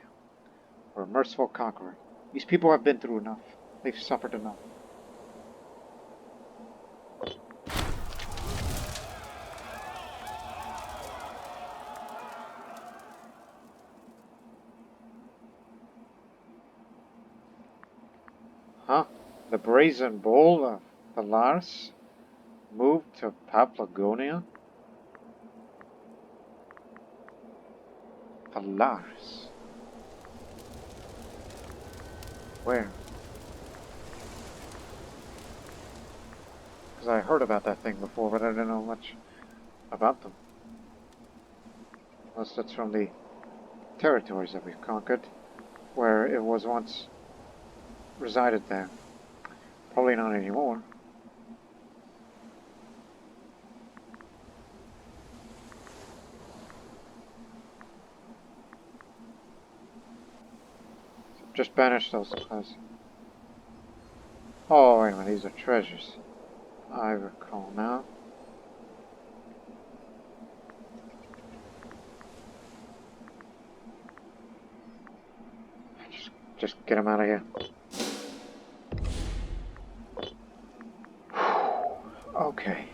We're a merciful conqueror. These people have been through enough. They've suffered enough. Huh? The brazen bull of Polaris moved to Paphlagonia? Polaris. Where? Because I heard about that thing before, but I didn't know much about them. Unless that's from the territories that we've conquered, where it was once resided there. Probably not anymore. Just banish those guys. Oh, wait a minute, these are treasures. I recall now. Just get him out of here. Okay.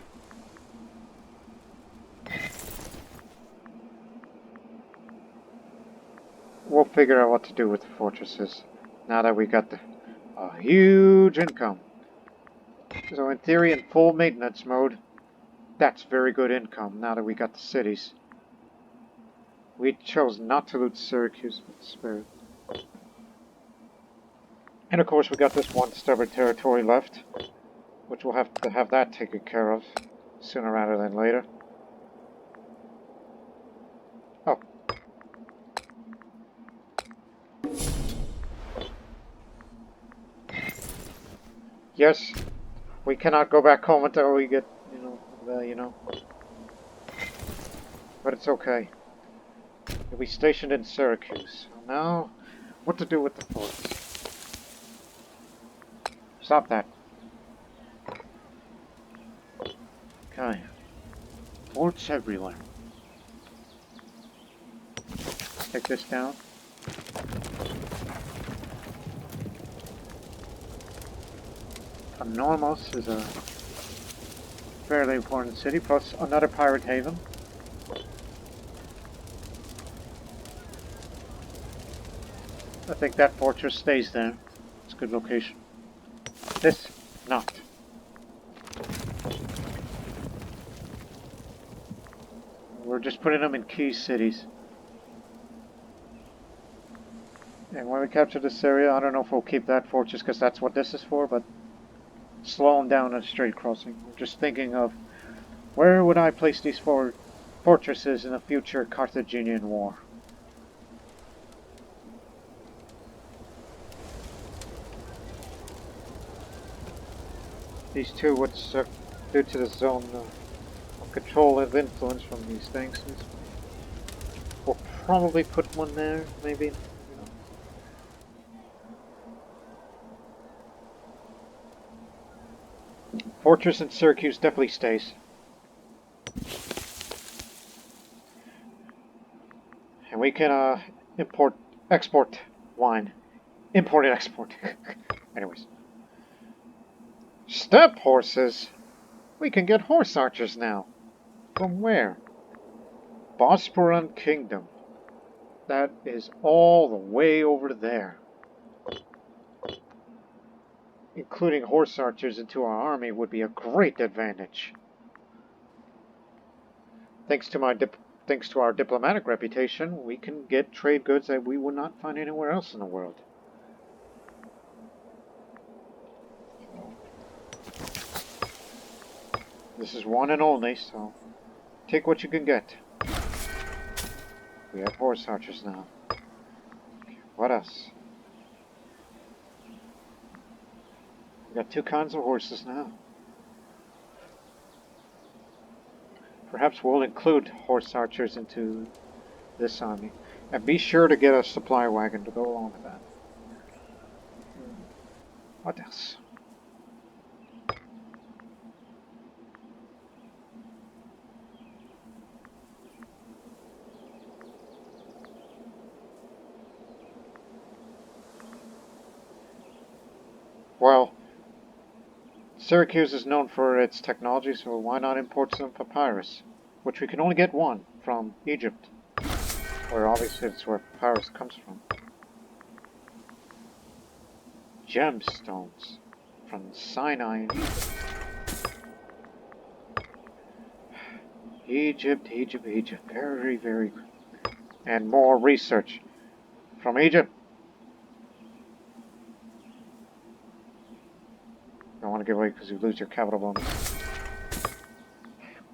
We'll figure out what to do with the fortresses now that we got a huge income. So in theory, in full maintenance mode, that's very good income now that we got the cities. We chose not to loot Syracuse, but spared. And of course we got this one stubborn territory left, which we'll have to have that taken care of sooner rather than later. Oh. Yes, we cannot go back home until we get, But it's okay. We'll be stationed in Syracuse. So now, what to do with the forts? Stop that. Okay. Forts everywhere. Take this down. Normos is a fairly important city, plus another pirate haven. I think that fortress stays there. It's a good location. This, not. We're just putting them in key cities. And when we capture this area, I don't know if we'll keep that fortress because that's what this is for, but slow them down at a straight crossing. I'm just thinking of where would I place these fortresses in a future Carthaginian war. These two would, due to the zone of control and influence from these things, we'll probably put one there, maybe. Fortress in Syracuse definitely stays. And we can export wine. Import and export. Anyways. Steppe horses? We can get horse archers now. From where? Bosporan Kingdom. That is all the way over there. Including horse archers into our army would be a great advantage. Thanks to our diplomatic reputation, we can get trade goods that we would not find anywhere else in the world. This is one and only, so take what you can get. We have horse archers now. What else? We got two kinds of horses now. Perhaps we'll include horse archers into this army. And be sure to get a supply wagon to go along with that. What else? Well, Syracuse is known for its technology, so why not import some papyrus? Which we can only get one from Egypt, where obviously it's where papyrus comes from. Gemstones from Sinai. Egypt. Very, very good. And more research. From Egypt. Don't want to give away because you lose your capital bonus.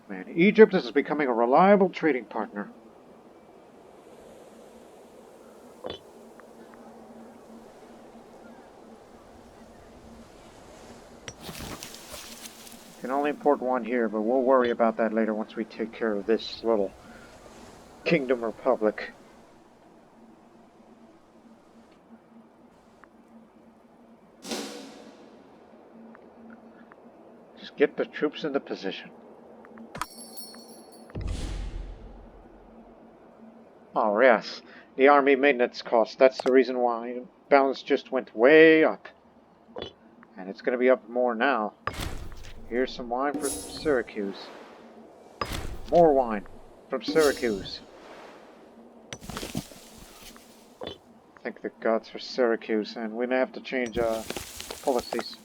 Man, Egypt is becoming a reliable trading partner. Can only import one here, but we'll worry about that later once we take care of this little Kingdom Republic. Just get the troops into position. Oh yes, the army maintenance cost. That's the reason why balance just went way up. And it's going to be up more now. Here's some wine from Syracuse. More wine from Syracuse. Thank the gods for Syracuse, and we may have to change policies.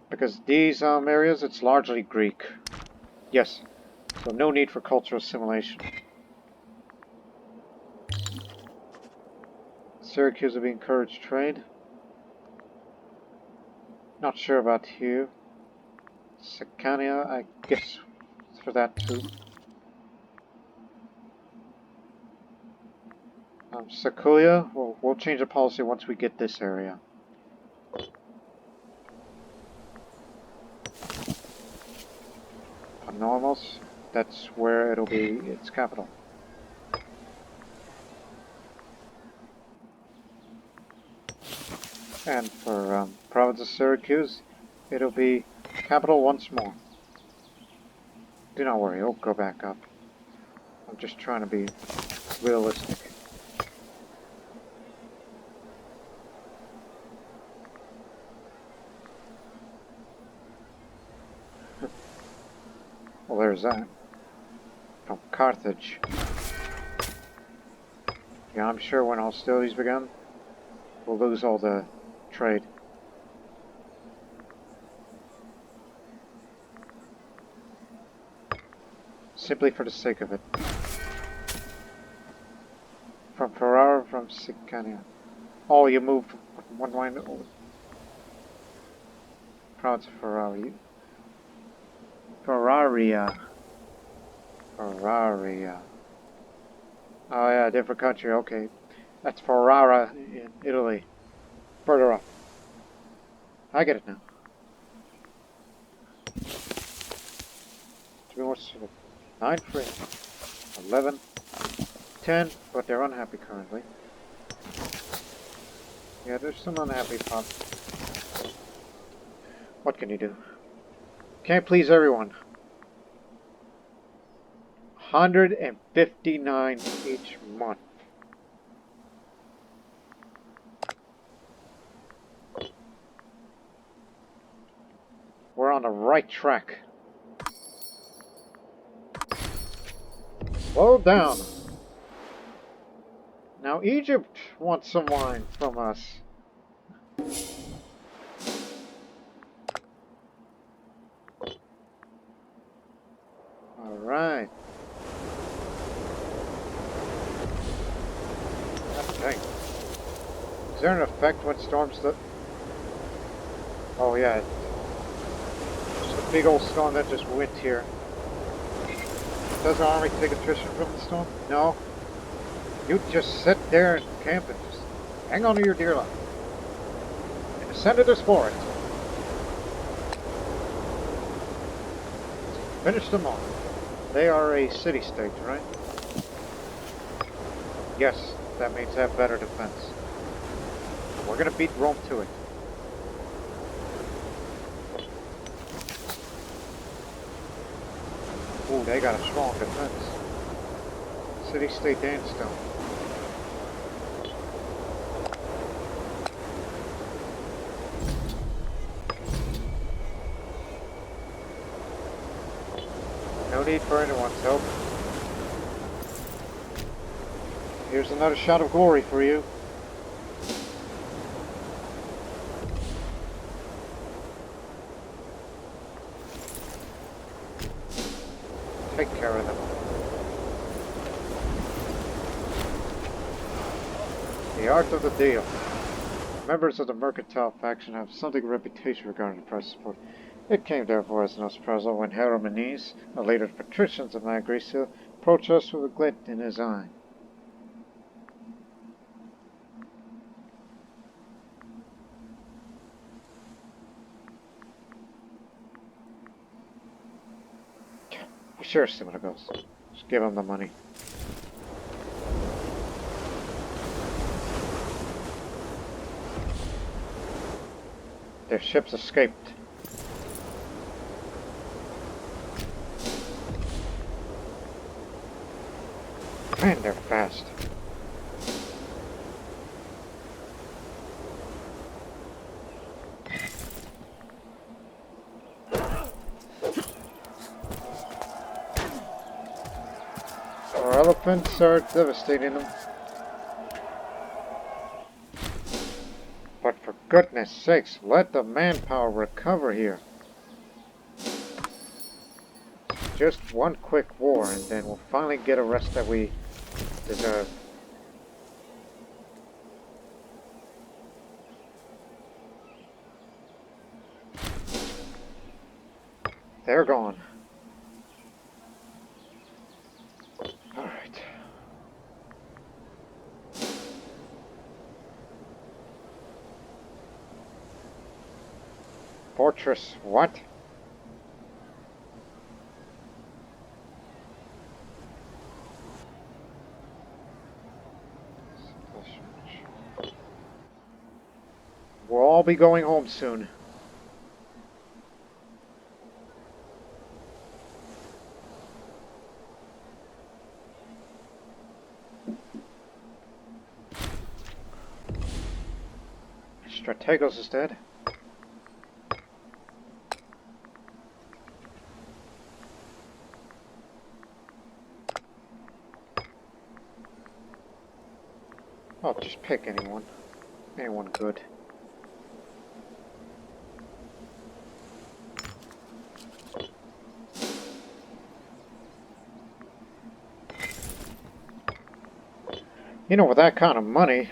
Because these areas, it's largely Greek. Yes, so no need for cultural assimilation. Syracuse will be encouraged trade. Not sure about you. Sicania, I guess for that too. Sicily, we'll change the policy once we get this area. Panormos, that's where it'll be its capital. And for province of Syracuse, it'll be capital once more. Do not worry, it'll go back up. I'm just trying to be realistic. Well, there's that. From Carthage. Yeah, I'm sure when hostilities begin, we'll lose all the trade. Simply for the sake of it. From Ferrara, from Sicania. Oh, you moved one line. Oh. Province of Ferrari. Ferraria. Oh yeah, different country, okay. That's Ferrara in Italy. Further up. I get it now. 3 more, 9 free. 11. 10, but they're unhappy currently. Yeah, there's some unhappy pop. What can you do? Can't please everyone. 159 each month. We're on the right track. Slow down. Now Egypt wants some wine from us. Alright. Dang. Is there an effect when storms Oh yeah. Just a big old storm that just went here. Does the army take attrition from the storm? No. You just sit there and camp and just hang on to your dear life. In the center of this forest. Finish them off. They are a city-state, right? Yes, that means they have better defense. We're gonna beat Rome to it. Ooh, they got a strong defense. City-state Danstone. No need for anyone's help. Here's another shot of glory for you. Take care of them. heart of the deal. Members of the mercantile faction have something of a reputation regarding the price of support. It came therefore as no surprise when Archimedes, a leader of the patricians of Magna Graecia, approached us with a glint in his eye. We sure see what it goes. Just give him the money. Their ships escaped. Man, they're fast. Our elephants are devastating them. But for goodness sakes, let the manpower recover here. Just one quick war and then we'll finally get a rest that we deserve. They're gone. Alright. Fortress, what? We'll all be going home soon. Strategos is dead. Oh, just pick anyone. Anyone good. You know, with that kind of money,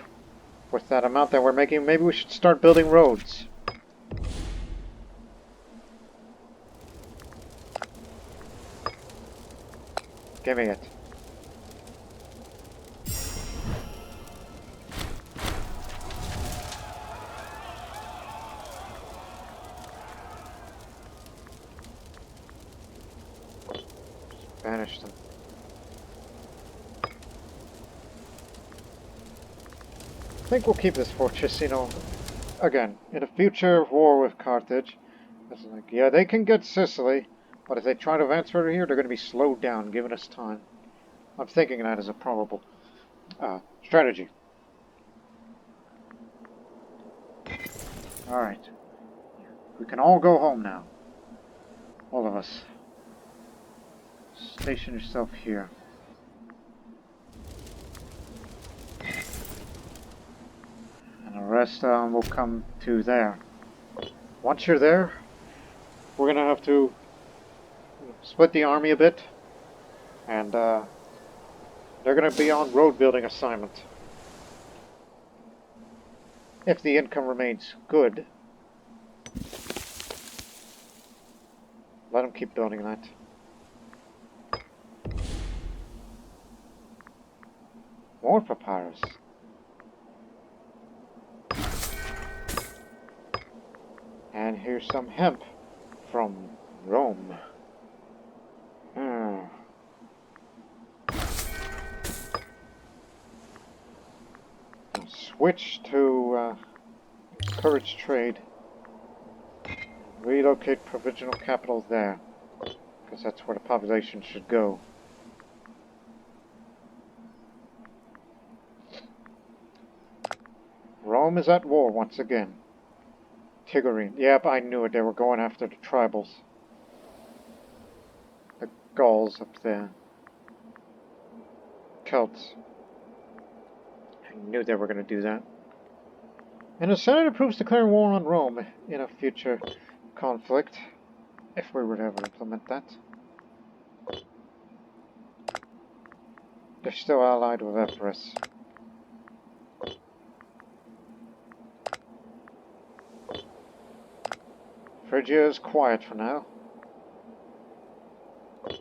with that amount that we're making, maybe we should start building roads. Give me it. Banish them. I think we'll keep this fortress, you know, again, in a future war with Carthage. It's like, yeah, they can get Sicily, but if they try to advance further here, they're going to be slowed down, giving us time. I'm thinking that as a probable strategy. Alright. We can all go home now. All of us. Station yourself here. And the rest will come to there. Once you're there, we're going to have to split the army a bit. And they're going to be on road building assignment. If the income remains good, let them keep building that. More papyrus. And here's some hemp from Rome. Switch to encourage trade. Relocate provisional capital there, because that's where the population should go. Rome is at war once again. Tigorine. Yep, I knew it. They were going after the tribals. The Gauls up there. Celts. I knew they were going to do that. And the Senate approves declaring war on Rome in a future conflict, if we were to ever implement that. They're still allied with Epirus. Phrygia is quiet for now.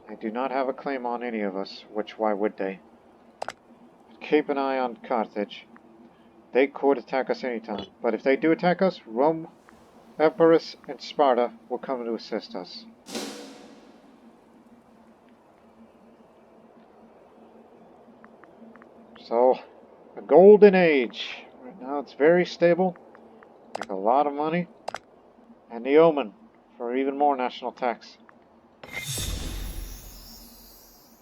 They do not have a claim on any of us, which why would they? But keep an eye on Carthage. They could attack us anytime, but if they do attack us, Rome, Epirus, and Sparta will come to assist us. So, a golden age. Right now it's very stable, make a lot of money, and the omen for even more national tax.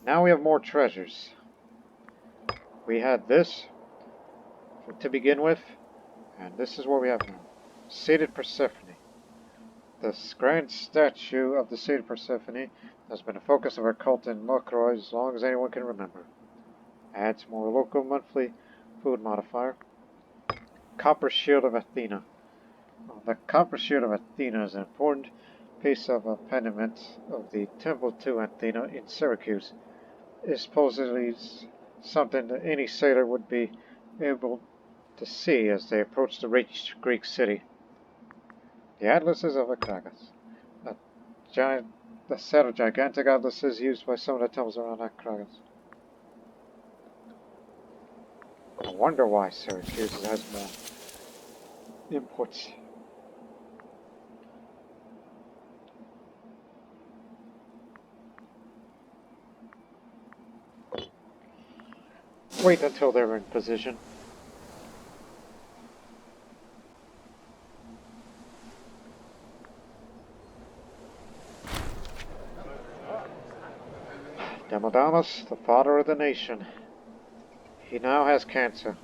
Now we have more treasures. We had this to begin with, and this is what we have now. Sated Persephone. This grand statue of the sated Persephone has been a focus of our cult in Locroix as long as anyone can remember. Adds more local monthly food modifier. Copper Shield of Athena. The Copper Shield of Athena is an important piece of a pediment of the temple to Athena in Syracuse. It is supposedly something that any sailor would be able to see as they approach the rich Greek city. The atlases of Acragas. A set of gigantic atlases used by some of the temples around Acragas. I wonder why Syracuse has more imports. Wait until they're in position. Demodamus, the father of the nation. He now has cancer.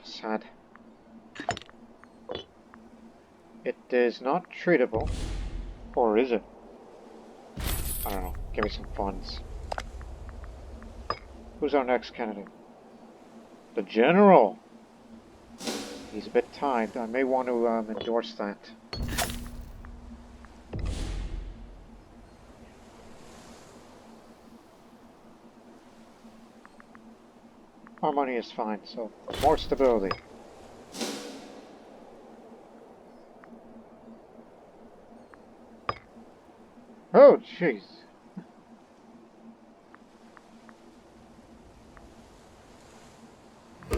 Sad. It is not treatable. Or is it? I don't know. Give me some funds. Who's our next candidate? The General! He's a bit tied. I may want to endorse that. Our money is fine, so more stability. Oh, jeez.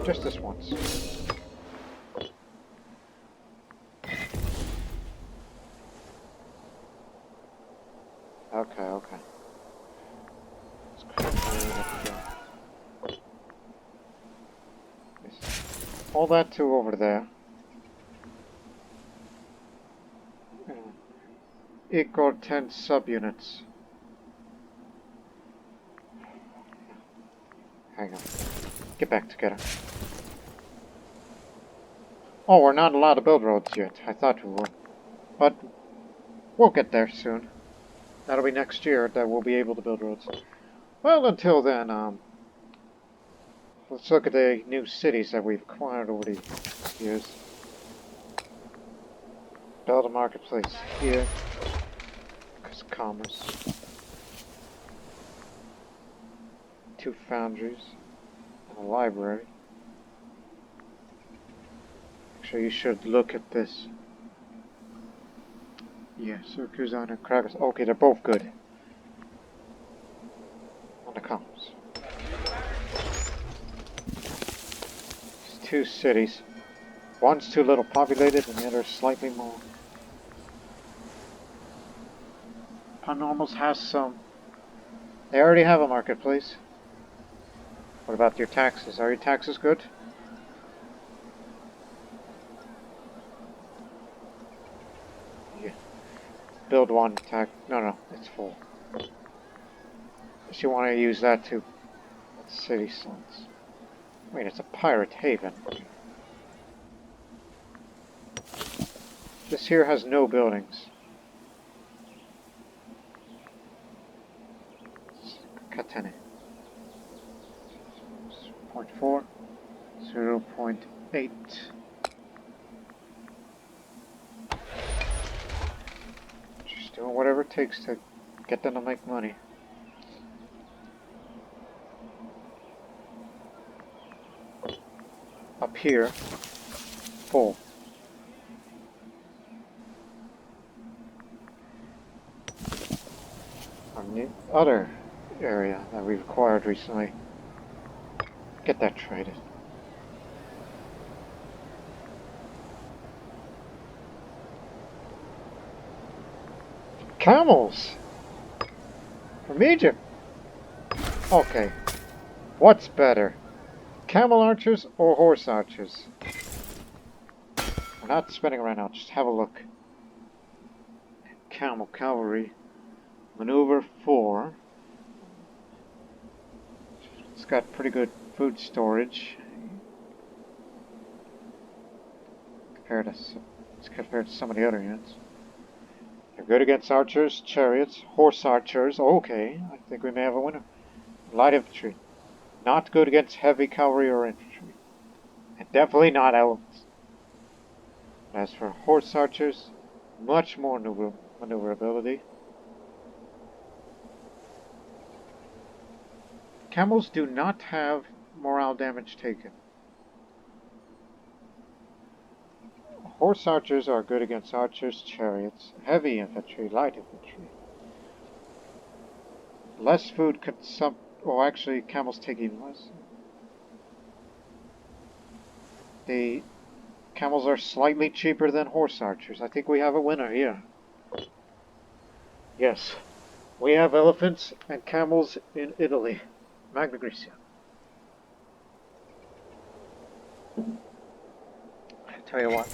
Just this once. Okay, okay. All that to over there. Equal 10 subunits. Hang on. Get back together. Oh, we're not allowed to build roads yet. I thought we were. But we'll get there soon. That'll be next year that we'll be able to build roads. Well, until then, let's look at the new cities that we've acquired over the years. Build a marketplace here. Because commerce. 2 foundries. And a library. Actually, you should look at this. Yeah, Syracuse and Cruz. Okay, they're both good. On the commerce. 2 cities. One's too little populated and the other slightly more. Panormals has some. They already have a marketplace. What about your taxes? Are your taxes good? Yeah. Build one tax. No, it's full. If you want to use that to city sons. Wait, it's a pirate haven. This here has no buildings. Catene. 0.4, 0.8. Just doing whatever it takes to get them to make money. Up here, full. other area that we've acquired recently. Get that traded. Camels! From Egypt! Okay. What's better? Camel archers or horse archers? We're not spinning around now, just have a look. Camel cavalry. Maneuver 4. It's got pretty good food storage. Compared to some of the other units. They're good against archers, chariots, horse archers. Okay, I think we may have a winner. Light infantry. Not good against heavy cavalry or infantry. And definitely not elephants. As for horse archers, much more maneuverability. Camels do not have morale damage taken. Horse archers are good against archers, chariots, heavy infantry, light infantry. Less food consumption. Oh, actually, camels take even less. The camels are slightly cheaper than horse archers. I think we have a winner here. Yes, we have elephants and camels in Italy. Magna Graecia. I tell you what,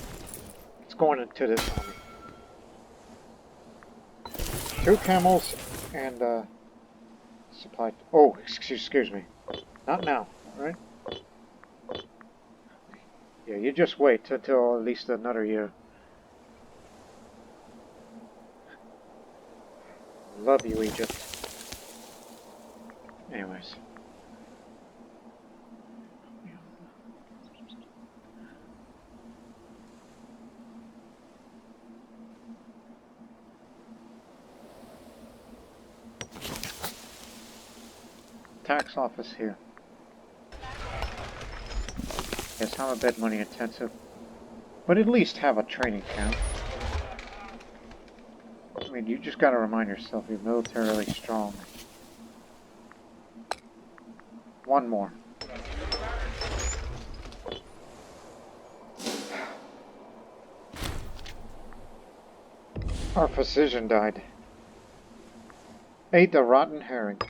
it's going into this army. 2 camels and supply. Oh, excuse me. Not now, alright? Yeah, you just wait until at least another year. Love you, Egypt. Anyways. Tax office here. Yes, I'm a bit money intensive. But at least have a training camp. I mean, you just gotta remind yourself you're militarily strong. One more. Our physician died. Ate a rotten herring.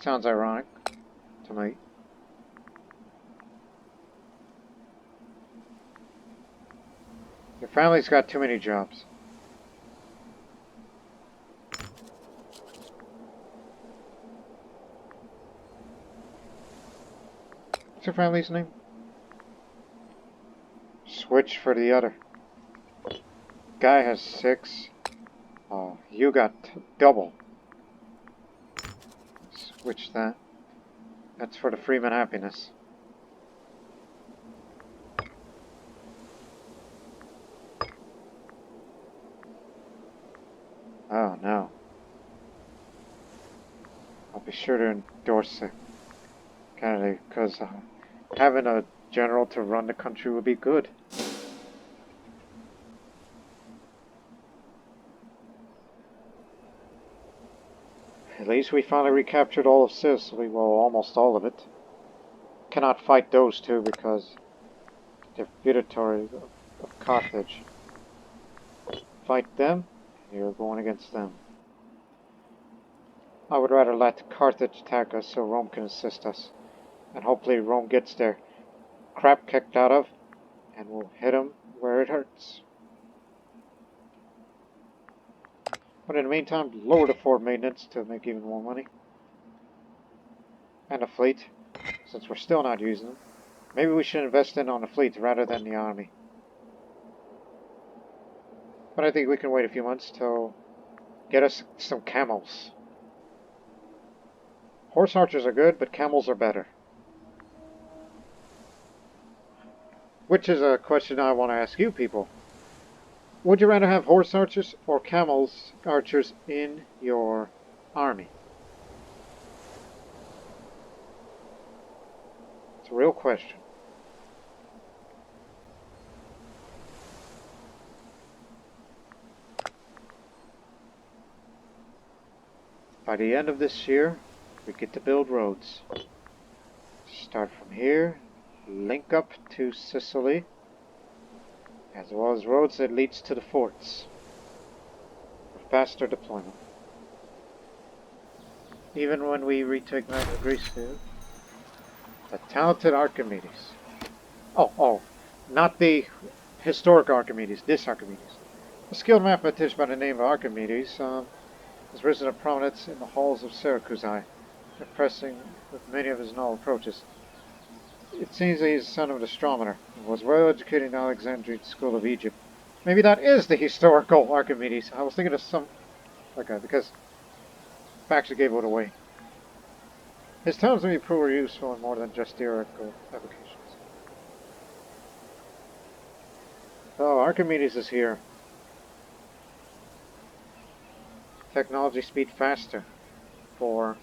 Sounds ironic to me. Your family's got too many jobs. What's your family's name? Switch for the other. Guy has 6. Oh, you got double. Switch that. That's for the Freeman happiness. Oh no. I'll be sure to endorse the candidate because having a general to run the country would be good. At least we finally recaptured all of Sicily, well, almost all of it. Cannot fight those two because they're feudatory of Carthage. Fight them, you're going against them. I would rather let Carthage attack us so Rome can assist us. And hopefully Rome gets their crap kicked out of, and we'll hit them where it hurts. But in the meantime, lower the fort maintenance to make even more money. And a fleet, since we're still not using them. Maybe we should invest in on the fleet rather than the army. But I think we can wait a few months till get us some camels. Horse archers are good, but camels are better. Which is a question I want to ask you people. Would you rather have horse archers or camels archers in your army? It's a real question. By the end of this year, we get to build roads. Start from here, link up to Sicily, as well as roads that leads to the forts for faster deployment. Even when we retake Magna Graecia, the talented Archimedes. Oh, not the historic Archimedes, this Archimedes. A skilled mathematician by the name of Archimedes has risen to prominence in the halls of Syracuse, impressing with many of his novel approaches. It seems that he is the son of an astronomer, and was well educated in the Alexandrian school of Egypt. Maybe that is the historical Archimedes. I was thinking of some that guy, because facts gave it away. His talents may prove useful in more than just theoretical applications. So, Archimedes is here. Technology speed faster for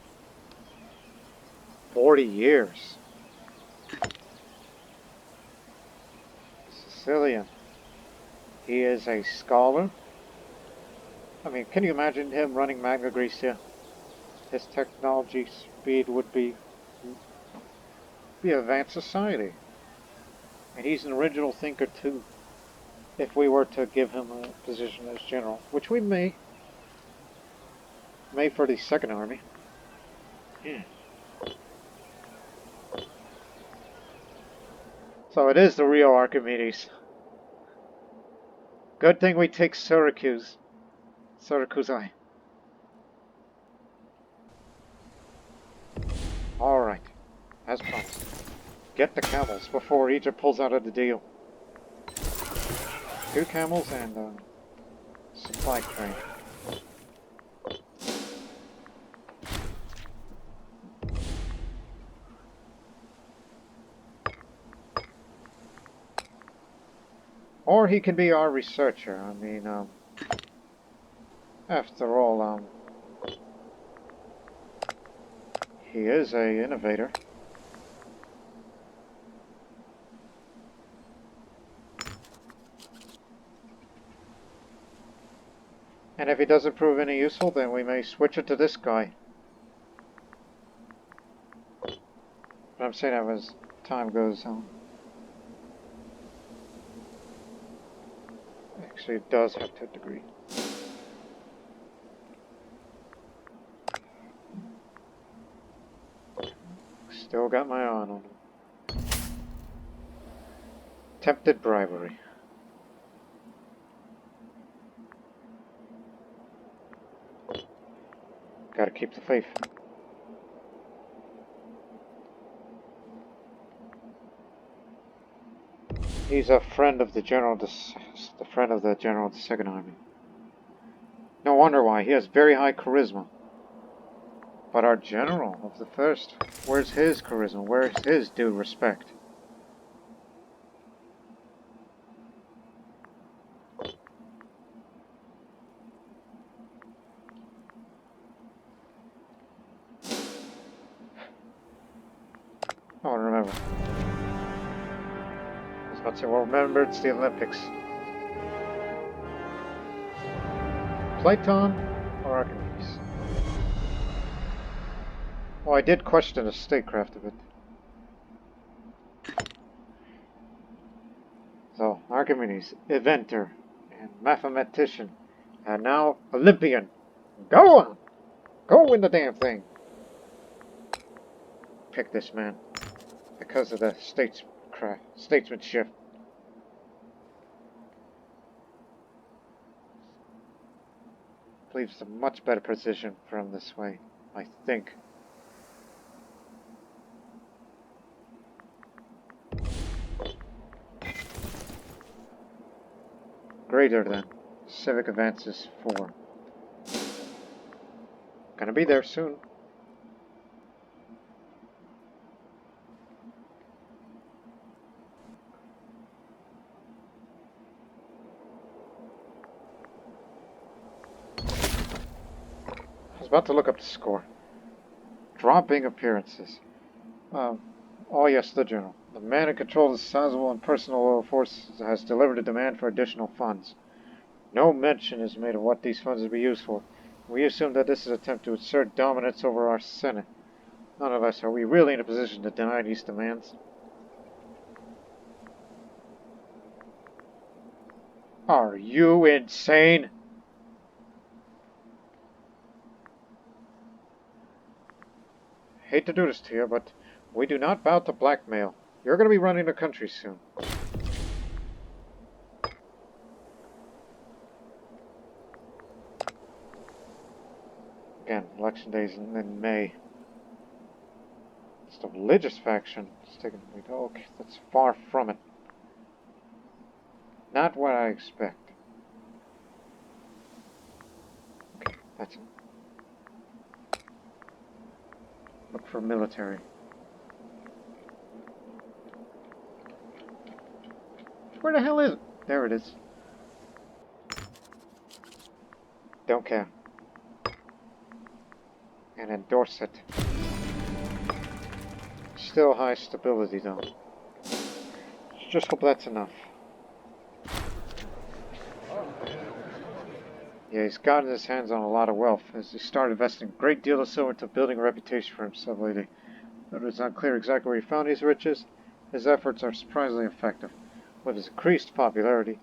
40 years. Sicilian. He is a scholar. I mean, can you imagine him running Magna Graecia? His technology speed would be advanced society. And he's an original thinker too. If we were to give him a position as general, which we may for the second army. Yeah. So it is the real Archimedes. Good thing we take Syracuse. Syracuse. Alright. As promised. Get the camels before Egypt pulls out of the deal. 2 camels and a supply train. Or he can be our researcher. I mean, after all, he is an innovator. And if he doesn't prove any useful, then we may switch it to this guy. But I'm saying that as time goes on. Actually, it does have to a degree. Still got my eye on him. Attempted bribery. Gotta keep the faith. He's a friend of the general, the friend of the general of the Second Army. No wonder why. He has very high charisma. But our general of the First, where's his charisma? Where's his due respect? Oh, remember. I was about to say, well, remember, it's the Olympics. Platon or Archimedes? Well, I did question the statecraft of it. So, Archimedes, inventor and mathematician, and now Olympian. Go on! Go win the damn thing! Pick this man. Because of the statesmanship. Leaves a much better position for him this way, I think. Greater than civic advances 4. Gonna be there soon. I was about to look up the score. Dropping appearances. Oh yes, the general. The man in control of the sizable and personal oil force has delivered a demand for additional funds. No mention is made of what these funds would be used for. We assume that this is an attempt to assert dominance over our Senate. Nonetheless, are we really in a position to deny these demands? Are you insane? Hate to do this to you, but we do not bow to blackmail. You're going to be running the country soon. Again, election days in May. It's the religious faction. It's taking the lead. Okay, that's far from it. Not what I expect. Okay, that's it. Look for military. Where the hell is it? There it is. Don't care. And endorse it. Still high stability though. Just hope that's enough. Yeah, he's gotten his hands on a lot of wealth as he started investing a great deal of silver into building a reputation for himself lately. Though it's not clear exactly where he found these riches, his efforts are surprisingly effective. With his increased popularity,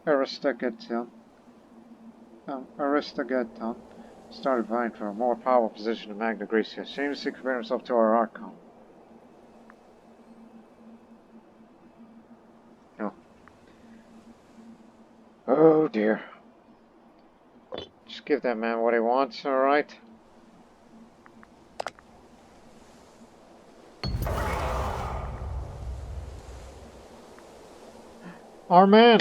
Aristogaton started vying for a more powerful position in Magna Graecia, shamelessly comparing himself to our Archon. No. Oh dear. Just give that man what he wants, alright? Our man!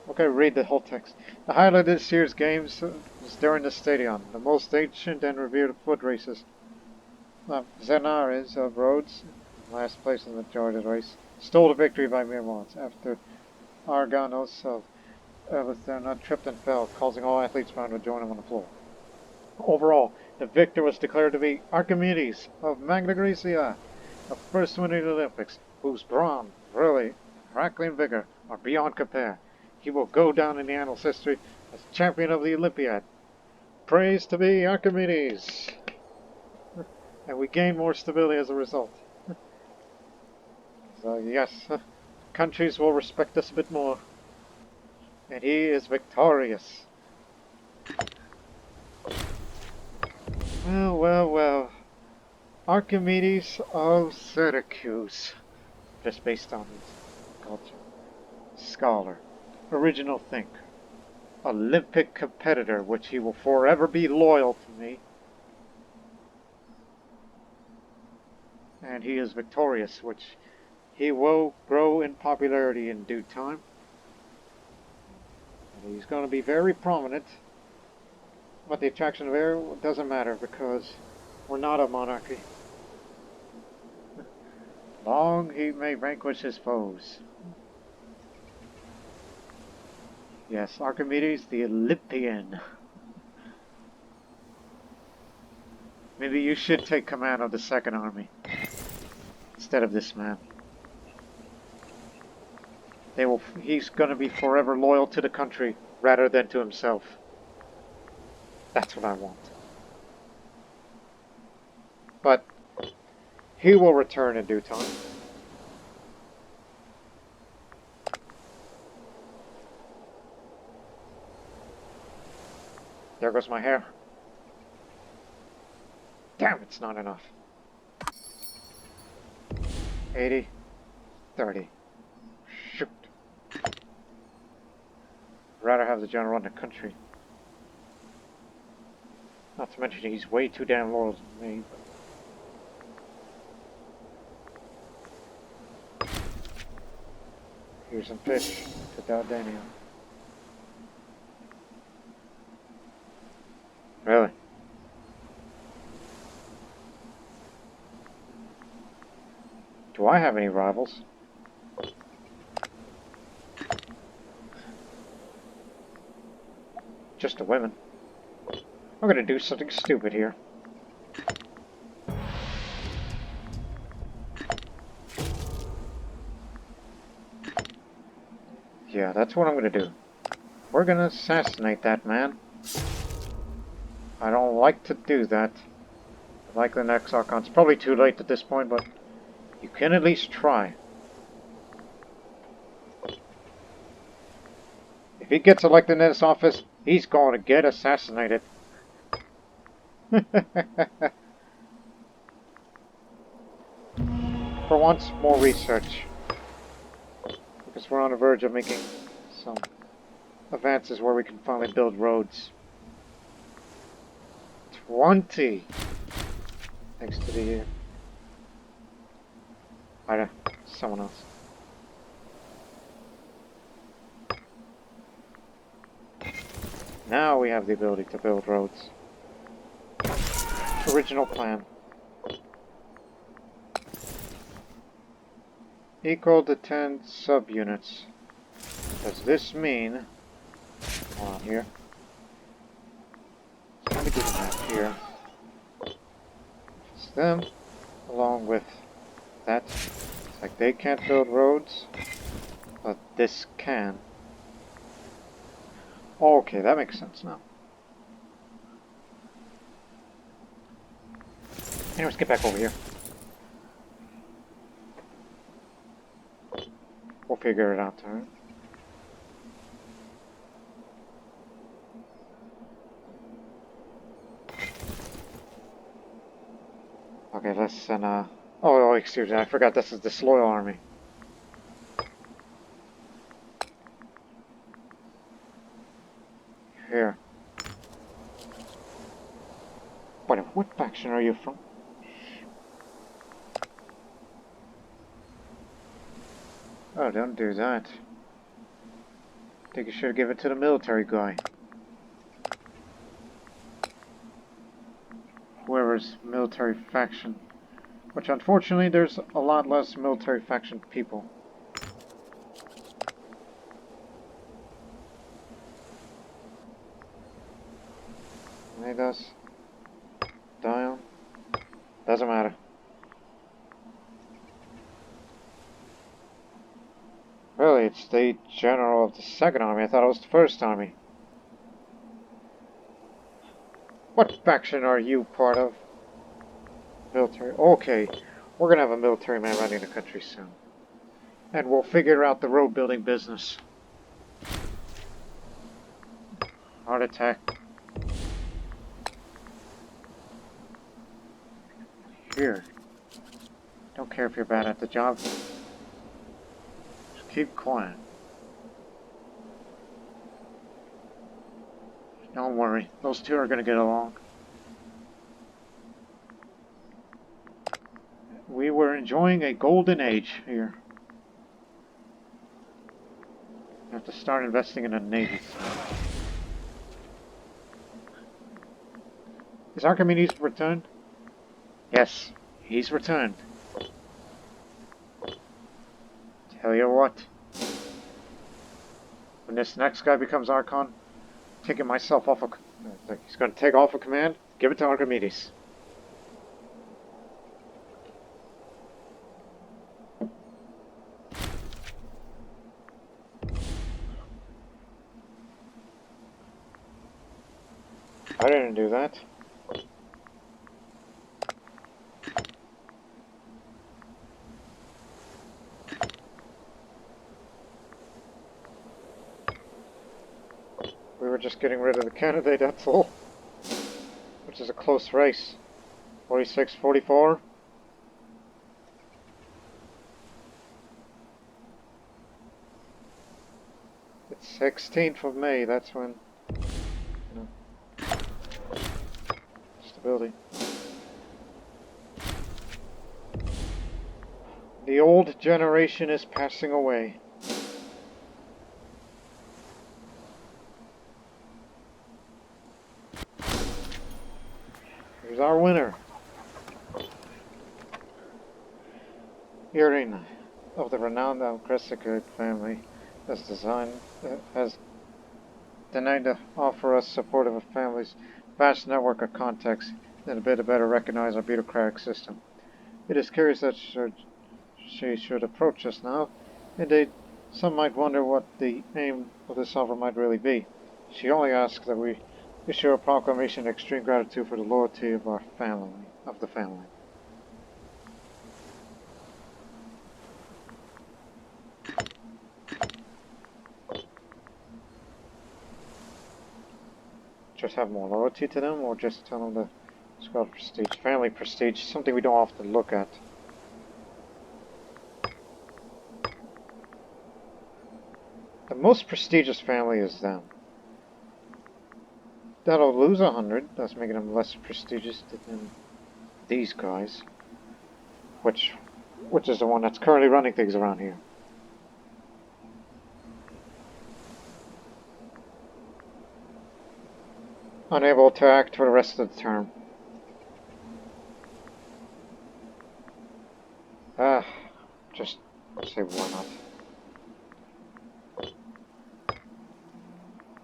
Okay, read the whole text. The highlight of this year's games was during the stadium, the most ancient and revered foot races. Zenares of Rhodes, last place in the Jordan race, stole the victory by mere moments after Arganos of Eleuthera tripped and fell, causing all athletes around to join him on the floor. Overall, the victor was declared to be Archimedes of Magna Graecia, the first winner in the Olympics, whose brawn, really, crackling vigor are beyond compare. He will go down in the annals history as champion of the Olympiad. Praise to be Archimedes! And we gain more stability as a result. So yes, countries will respect us a bit more. And he is victorious. Well, well, well. Archimedes of Syracuse. Just based on his culture. Scholar. Original thinker. Olympic competitor, which he will forever be loyal to me. And he is victorious, which he will grow in popularity in due time. And he's going to be very prominent. But the attraction of air doesn't matter because we're not a monarchy. Long he may vanquish his foes. Yes, Archimedes the Olympian. Maybe you should take command of the Second Army instead of this man. He's going to be forever loyal to the country rather than to himself. That's what I want. But he will return in due time. There goes my hair. Damn, it's not enough. 80, 30. Shoot. I'd rather have the general run the country. Not to mention he's way too damn loyal to me. Here's some fish to Dardania. Really? Do I have any rivals? Just the women. I'm gonna do something stupid here. Yeah, that's what I'm gonna do. We're gonna assassinate that man. I don't like to do that. Like the next Archon. It's probably too late at this point, but you can at least try. If he gets elected in this office, he's going to get assassinated. For once, more research. Because we're on the verge of making some advances where we can finally build roads. 20! Thanks to the... someone else. Now we have the ability to build roads. Original plan. Equal to 10 subunits. Does this mean... Hold on here. So let me do the math here. It's them, along with that. It's like they can't build roads, but this can. Okay, that makes sense now. Anyways, get back over here. We'll figure it out, alright? Okay, let's send oh, excuse me, I forgot this is the Disloyal Army. Here. What faction are you from? Oh, don't do that. I think you should give it to the military guy. Whoever's military faction. Which, unfortunately, there's a lot less military faction people. Vegas. Dion. Doesn't matter. Really, it's the general of the second army. I thought it was the first army. What faction are you part of? Military. Okay, we're gonna have a military man running the country soon. And we'll figure out the road building business. Heart attack. Here. Don't care if you're bad at the job. Just keep quiet. Don't worry, those two are gonna get along. We were enjoying a golden age here. We have to start investing in a navy. Is Archimedes returned? Yes, he's returned. Tell you what. When this next guy becomes Archon, taking myself off of... He's going to take off a command, give it to Archimedes. I didn't do that. We were just getting rid of the candidate, that's all. Which is a close race. 46-44. It's 16th of May, that's when... Stability. The old generation is passing away. Here's our winner. Hearing of the renowned Graecian family has denied to offer us support of a family's vast network of contacts and a bit to better recognize our bureaucratic system. It is curious that she should approach us now. Indeed, some might wonder what the aim of this offer might really be. She only asks that we Issue a proclamation of extreme gratitude for the loyalty of our family, of the family. Just have more loyalty to them, or just tell them the squad prestige, family prestige, something we don't often look at. The most prestigious family is them. That'll lose 100, thus making them less prestigious than these guys. Which is the one that's currently running things around here. Unable to act for the rest of the term. Just say why not.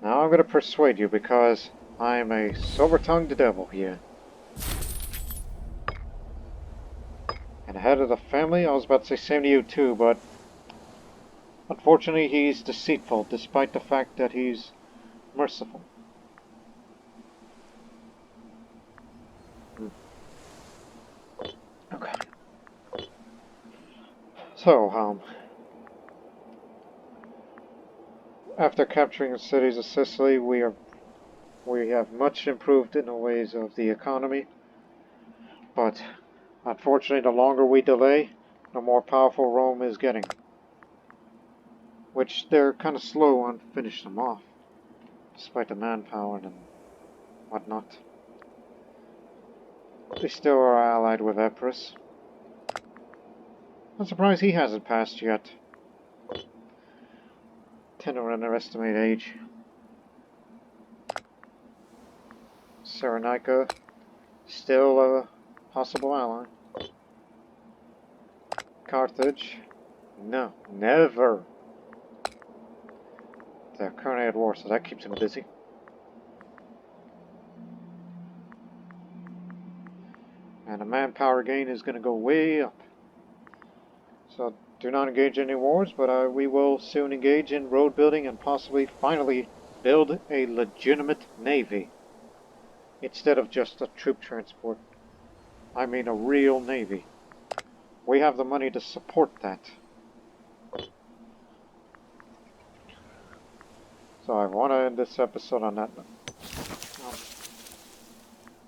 Now I'm going to persuade you because I'm a silver-tongued devil here. And head of the family, I was about to say same to you too, but unfortunately he's deceitful despite the fact that he's merciful. Okay. So, after capturing the cities of Sicily, we have much improved in the ways of the economy, but unfortunately the longer we delay, the more powerful Rome is getting. Which they're kind of slow on finishing them off, despite the manpower and whatnot. They still are allied with Epirus. I'm surprised he hasn't passed yet. Tend to underestimate age. Cyrenaica, still a possible ally. Carthage, no, never. They're currently at war, so that keeps him busy. And the manpower gain is going to go way up. So do not engage in any wars, but we will soon engage in road building and possibly finally build a legitimate navy. Instead of just a troop transport. I mean a real navy. We have the money to support that. So I want to end this episode on that note.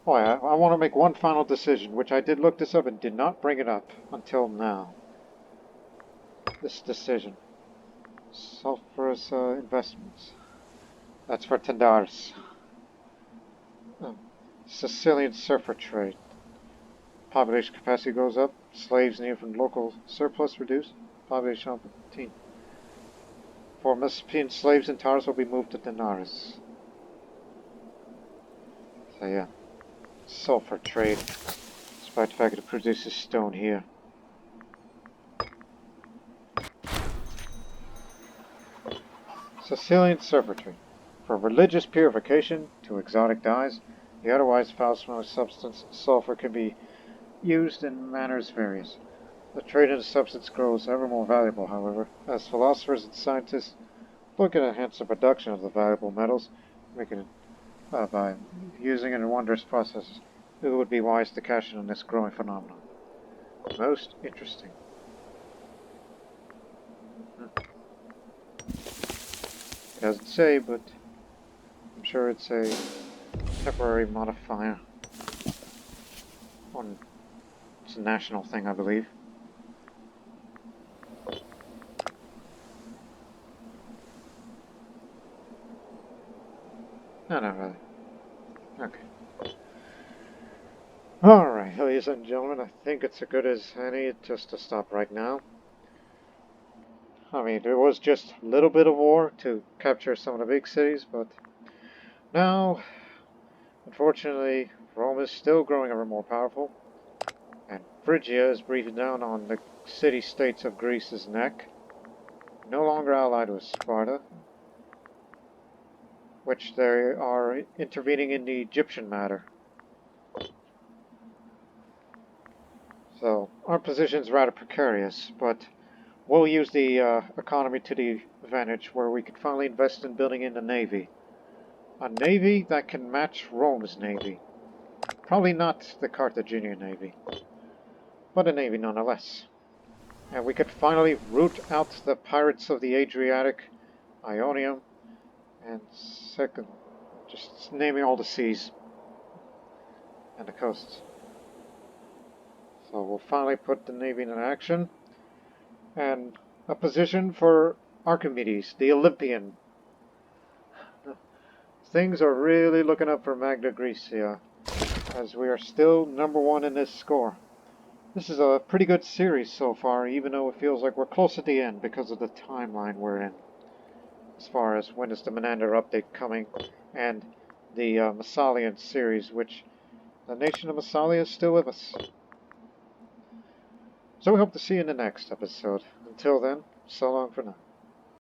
Oh yeah, I want to make one final decision, which I did look this up and did not bring it up until now. This decision. Sulfurous investments. That's for Tendaris. Sicilian surfer trade. Population capacity goes up. Slaves needed from local surplus reduced. Population up 15. For Mississippian slaves in Taurus will be moved to Denaris. So yeah. Sulfur trade. Despite the fact that it produces stone here. Sicilian surfer trade. For religious purification to exotic dyes, the otherwise foul-smelling substance sulfur can be used in manners various. The trade in the substance grows ever more valuable, however, as philosophers and scientists look to enhance the production of the valuable metals, making it by using it in wondrous processes. It would be wise to cash in on this growing phenomenon. Most interesting. It doesn't say, but I'm sure it's a temporary modifier. It's a national thing, I believe. No, not really. Okay. Alright, ladies and gentlemen, I think it's as good as any just to stop right now. I mean, there was just a little bit of war to capture some of the big cities, but now, unfortunately, Rome is still growing ever more powerful, and Phrygia is breathing down on the city-states of Greece's neck, no longer allied with Sparta, which they are intervening in the Egyptian matter. So, our position is rather precarious, but we'll use the economy to the advantage where we could finally invest in building in the Navy. a navy that can match Rome's navy. Probably not the Carthaginian navy, but a navy nonetheless. And we could finally root out the pirates of the Adriatic, Ionium, and second, just naming all the seas and the coasts. So we'll finally put the navy in action. And a position for Archimedes, the Olympian. Things are really looking up for Magna Graecia, as we are still #1 in this score. This is a pretty good series so far, even though it feels like we're close at the end because of the timeline we're in. As far as when is the Menander update coming, and the Massalian series, which the nation of Massalia is still with us. So we hope to see you in the next episode. Until then, so long for now.